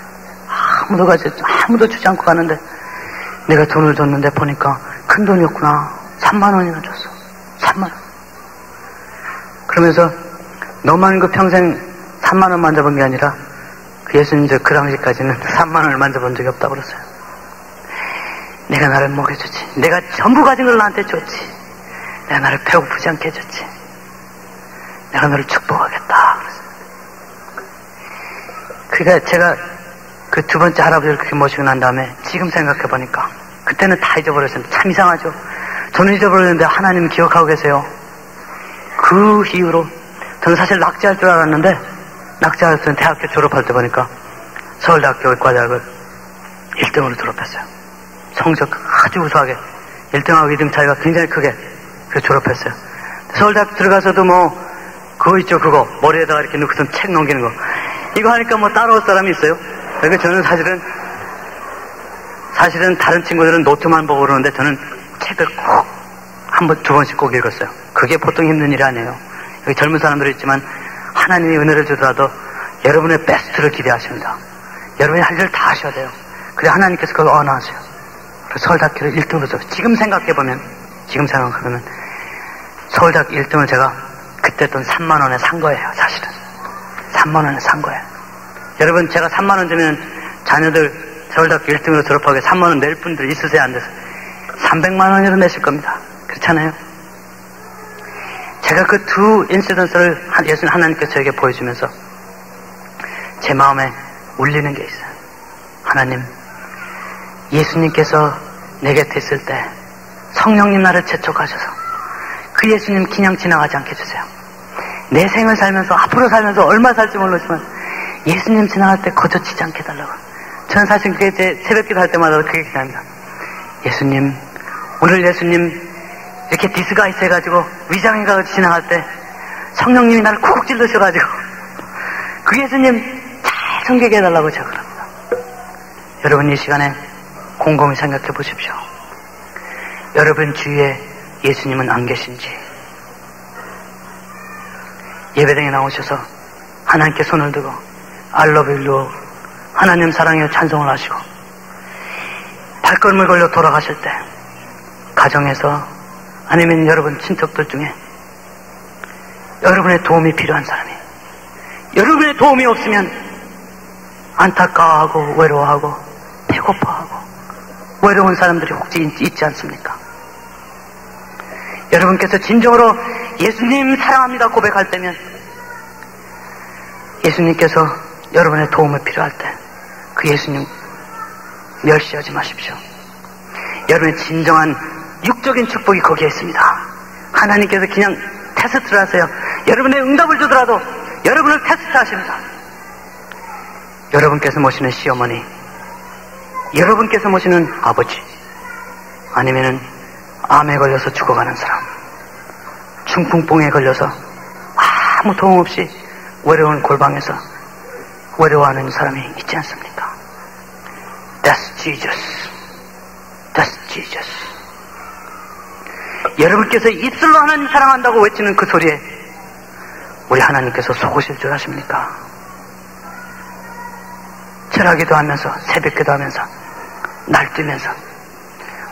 아무도 주지 않고 가는데 내가 돈을 줬는데 보니까 큰 돈이었구나. 3만 원이나 줬어. 3만 원. 그러면서 너만 그 평생 3만 원 만져본 게 아니라 그 예수님 그 당시까지는 3만 원을 만져본 적이 없다고 그랬어요. 내가 나를 먹여주지. 내가 전부 가진 걸 나한테 줬지. 내가 나를 배고프지 않게 해줬지. 내가 너를 축복하겠다 그랬어요. 그러니까 제가 그 두 번째 할아버지를 그렇게 모시고 난 다음에 지금 생각해보니까 그때는 다 잊어버렸는데 참 이상하죠. 저는 잊어버렸는데 하나님 기억하고 계세요. 그 이후로 저는 사실 낙제할 줄 알았는데 낙제할 때는 대학교 졸업할 때 보니까 서울대학교 의과대학을 1등으로 졸업했어요. 성적 아주 우수하게 1등하고 2등 차이가 굉장히 크게 졸업했어요. 서울대학 들어가서도 뭐 그거 있죠. 그거 머리에다가 이렇게 넣고선 책 넘기는 거 이거 하니까 뭐 따라올 사람이 있어요. 그러니까 저는 사실은 다른 친구들은 노트만 보고 그러는데 저는 책을 꼭 한 번, 두 번씩 꼭 읽었어요. 그게 보통 힘든 일이 아니에요. 여기 젊은 사람들이 있지만 하나님이 은혜를 주더라도 여러분의 베스트를 기대하십니다. 여러분이 할 일을 다 하셔야 돼요. 그래 하나님께서 그걸 언하세요. 그래서 서울대학교를 1등으로 줬어요. 지금 생각해보면 서울대학교 1등을 제가 그때 돈 3만 원에 산 거예요. 사실은 3만 원에 산 거예요. 여러분 제가 3만 원 주면 자녀들 서울대학교 1등으로 졸업하게 3만 원 낼 분들 있으세요? 안 돼서 300만 원으로 내실 겁니다. 그렇잖아요. 제가 그 두 인시던스를 예수님 하나님께서 저에게 보여주면서 제 마음에 울리는 게 있어요. 하나님, 예수님께서 내 곁에 있을 때 성령님 나를 재촉하셔서 그 예수님 그냥 지나가지 않게 해주세요. 내 생을 살면서 앞으로 살면서 얼마 살지 모르지만 예수님 지나갈 때 거저치지 않게 해달라고. 저는 사실 그게 제 새벽기도 할 때마다 그게 기도합니다. 예수님, 오늘 예수님 이렇게 디스가이스 해가지고 위장해가지고 지나갈 때 성령님이 나를 쿡 찔러셔가지고 그 예수님 잘 섬기게 해달라고 제가 그럽니다. 여러분 이 시간에 곰곰이 생각해 보십시오. 여러분 주위에 예수님은 안 계신지. 예배당에 나오셔서 하나님께 손을 들고 I love you Lord, 하나님 사랑해요 찬송을 하시고 말걸음을 걸려 돌아가실 때 가정에서 아니면 여러분 친척들 중에 여러분의 도움이 필요한 사람이, 여러분의 도움이 없으면 안타까워하고 외로워하고 배고파하고 외로운 사람들이 혹시 있지 않습니까? 여러분께서 진정으로 예수님 사랑합니다 고백할 때면 예수님께서 여러분의 도움을 필요할 때 그 예수님 멸시하지 마십시오. 여러분의 진정한 육적인 축복이 거기에 있습니다. 하나님께서 그냥 테스트를 하세요. 여러분의 응답을 주더라도 여러분을 테스트하십니다. 여러분께서 모시는 시어머니, 여러분께서 모시는 아버지, 아니면은 암에 걸려서 죽어가는 사람, 중풍병에 걸려서 아무 도움 없이 외로운 골방에서 외로워하는 사람이 있지 않습니까? That's Jesus. That's Jesus. 여러분께서 입술로 하나님 사랑한다고 외치는 그 소리에 우리 하나님께서 속으실 줄 아십니까? 절하기도 하면서 새벽기도 하면서 날뛰면서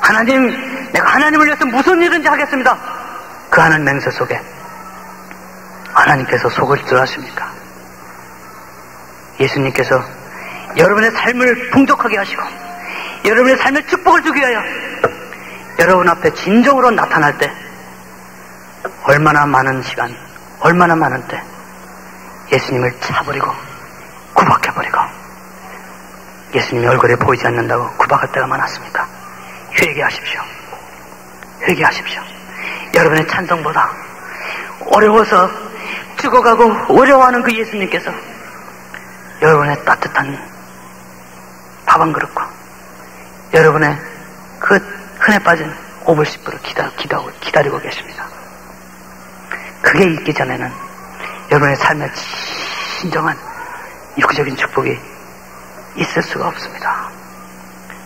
하나님, 내가 하나님을 위해서 무슨 일인지 하겠습니다. 그 하는 맹세 속에 하나님께서 속을 줄 아십니까? 예수님께서 여러분의 삶을 풍족하게 하시고 여러분의 삶에 축복을 주기 위하여 여러분 앞에 진정으로 나타날 때 얼마나 많은 시간, 얼마나 많은 때 예수님을 차버리고 구박해버리고 예수님의 얼굴에 보이지 않는다고 구박할 때가 많았습니까? 회개하십시오. 회개하십시오. 여러분의 찬송보다 어려워서 죽어가고 어려워하는 그 예수님께서 여러분의 따뜻한 밥 한 그릇과 여러분의 그 흔해 빠진 오불씨불을 기다리고 계십니다. 그게 있기 전에는 여러분의 삶에 진정한 육적인 축복이 있을 수가 없습니다.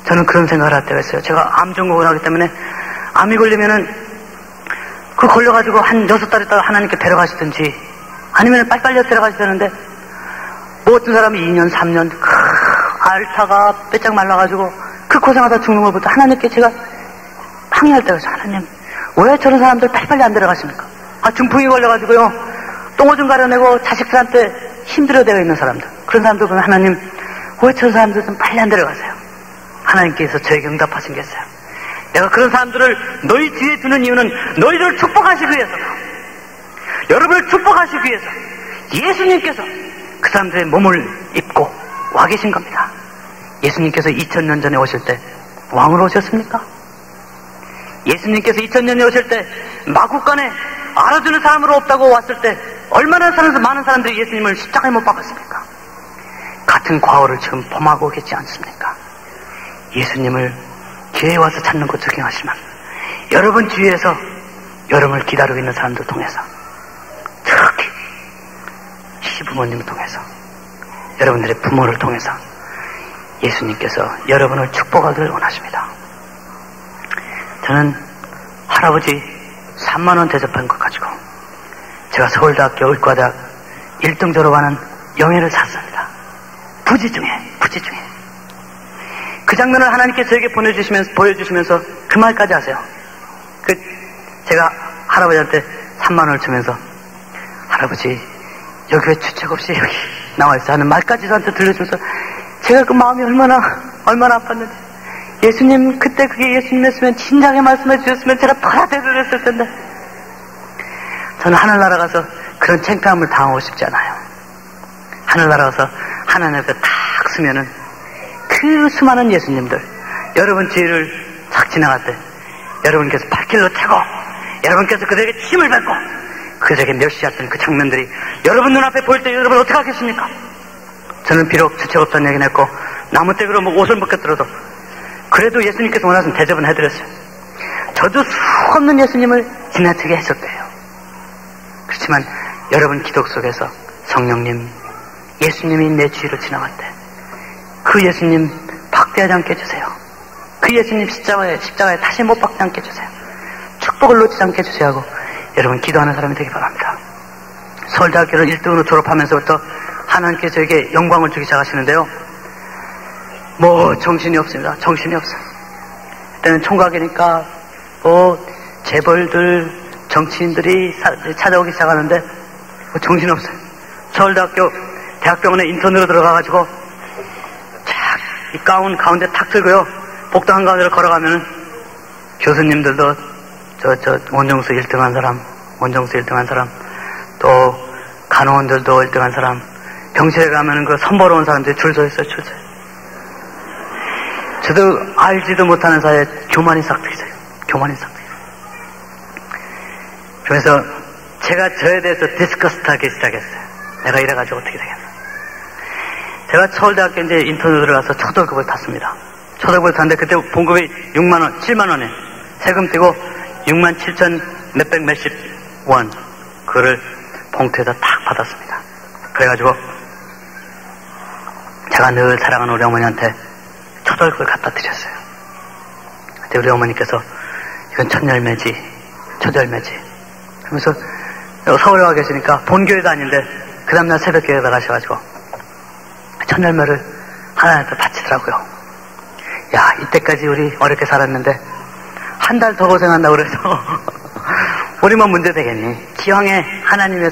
저는 그런 생각을 할 때가 있어요. 제가 암 전공을 하기 때문에 암이 걸리면은 그 걸려가지고 한 6달 있다가 하나님께 데려가시든지 아니면 빨리빨리 데려가시다는데 뭐 어떤 사람이 2년, 3년 앓다가 빼짝 말라가지고 그 고생하다 죽는 걸 볼 때 하나님께 제가 항의할 때가 있어요. 하나님, 왜 저런 사람들 빨리빨리 안 데려가십니까? 중풍이 걸려가지고요 똥오줌 가려내고 자식들한테 힘들어되어 있는 사람들, 그런 사람들 보면 하나님, 왜 저런 사람들 좀 빨리 안 데려가세요? 하나님께서 저에게 응답하신 게 있어요. 내가 그런 사람들을 너희 뒤에 두는 이유는 너희를 축복하시기 위해서다. 여러분을 축복하시기 위해서 예수님께서 그 사람들의 몸을 입고 와 계신 겁니다. 예수님께서 2000년 전에 오실 때 왕으로 오셨습니까? 예수님께서 2000년에 오실 때 마국간에 알아주는 사람으로 없다고 왔을 때 얼마나 많은 사람들이 예수님을 십자가에 못 박았습니까? 같은 과오를 지금 범하고 계시지 않습니까? 예수님을 기회에 와서 찾는 것 적용하시면 여러분 주위에서 여러분을 기다리고 있는 사람들 통해서, 특히 시부모님을 통해서, 여러분들의 부모를 통해서 예수님께서 여러분을 축복하기를 원하십니다. 저는 할아버지 3만원 대접한 것 가지고 제가 서울대학교 의과대학 1등 졸업하는 영예를 샀습니다. 부지 중에. 그 장면을 하나님께 저에게 보여주시면서 그 말까지 하세요. 제가 할아버지한테 3만원을 주면서 할아버지 여기 왜 주책 없이 여기 나와있어 하는 말까지 저한테 들려주면서 제가 그 마음이 얼마나 아팠는지, 예수님 그때 그게 예수님이었으면 진작에 말씀해 주셨으면 제가 팔아대를 했을 텐데, 저는 하늘나라 가서 그런 창피함을 당하고 싶지 않아요. 하늘나라 가서 하나님 앞에 탁 서면은 그 수많은 예수님들, 여러분 뒤를 착 지나갈 때 여러분께서 발길로 차고 여러분께서 그들에게 침을 뱉고 그들에게 멸시했던 그 장면들이 여러분 눈앞에 보일 때 여러분 어떻게 하겠습니까? 저는 비록 주책 없다는 얘기는 했고 나무떼기로 옷을 벗겼더라도 그래도 예수님께서 원하시는 대접은 해드렸어요. 저도 수없는 예수님을 지나치게 했었대요. 그렇지만 여러분 기도 속에서 성령님, 예수님이 내 주위를 지나갈 때 그 예수님 박대하지 않게 해주세요. 그 예수님 십자가에 다시 못 박지 않게 해주세요. 축복을 놓치지 않게 해주세요 하고 여러분 기도하는 사람이 되기 바랍니다. 서울대학교를 1등으로 졸업하면서부터 하나님께서 저에게 영광을 주기 시작하시는데요, 정신이 없습니다. 정신이 없어요. 그때는 총각이니까 재벌들, 정치인들이 찾아오기 시작하는데 정신없어요. 서울대학교 대학병원에 인턴으로 들어가가지고 착 이 가운 가운데 탁 들고요. 복도 한가운데로 걸어가면은 교수님들도 저 원정수 1등한 사람, 원정수 1등한 사람, 또 간호원들도 1등한 사람, 병실에 가면은 그 선 보러 온 사람들이 줄 서 있어요, 줄 서. 저도 알지도 못하는 사이에 교만이 싹 트이세요. 교만이 싹 트이세요. 그래서 제가 저에 대해서 디스커스트하기 시작했어요. 내가 이래가지고 어떻게 되겠나. 제가 서울대학교 이제 인턴으로 들어가서 첫 월급을 탔습니다. 첫 월급을 탔는데 그때 봉급이 6만원, 7만원에 세금 떼고 6만 7천 몇백 몇십 원 그거를 봉투에다 탁 받았습니다. 그래가지고 제가 늘 사랑하는 우리 어머니한테 첫 월급을 갖다 드렸어요. 그때 우리 어머니께서 이건 첫 열매지, 첫 열매지. 그러면서 서울에 와 계시니까 본교회도 아닌데 그 다음날 새벽교회에 가셔가지고 첫 열매를 하나님한테 바치더라고요. 야, 이때까지 우리 어렵게 살았는데 한 달 더 고생한다고 그래서 우리만 문제 되겠니? 기왕에 하나님의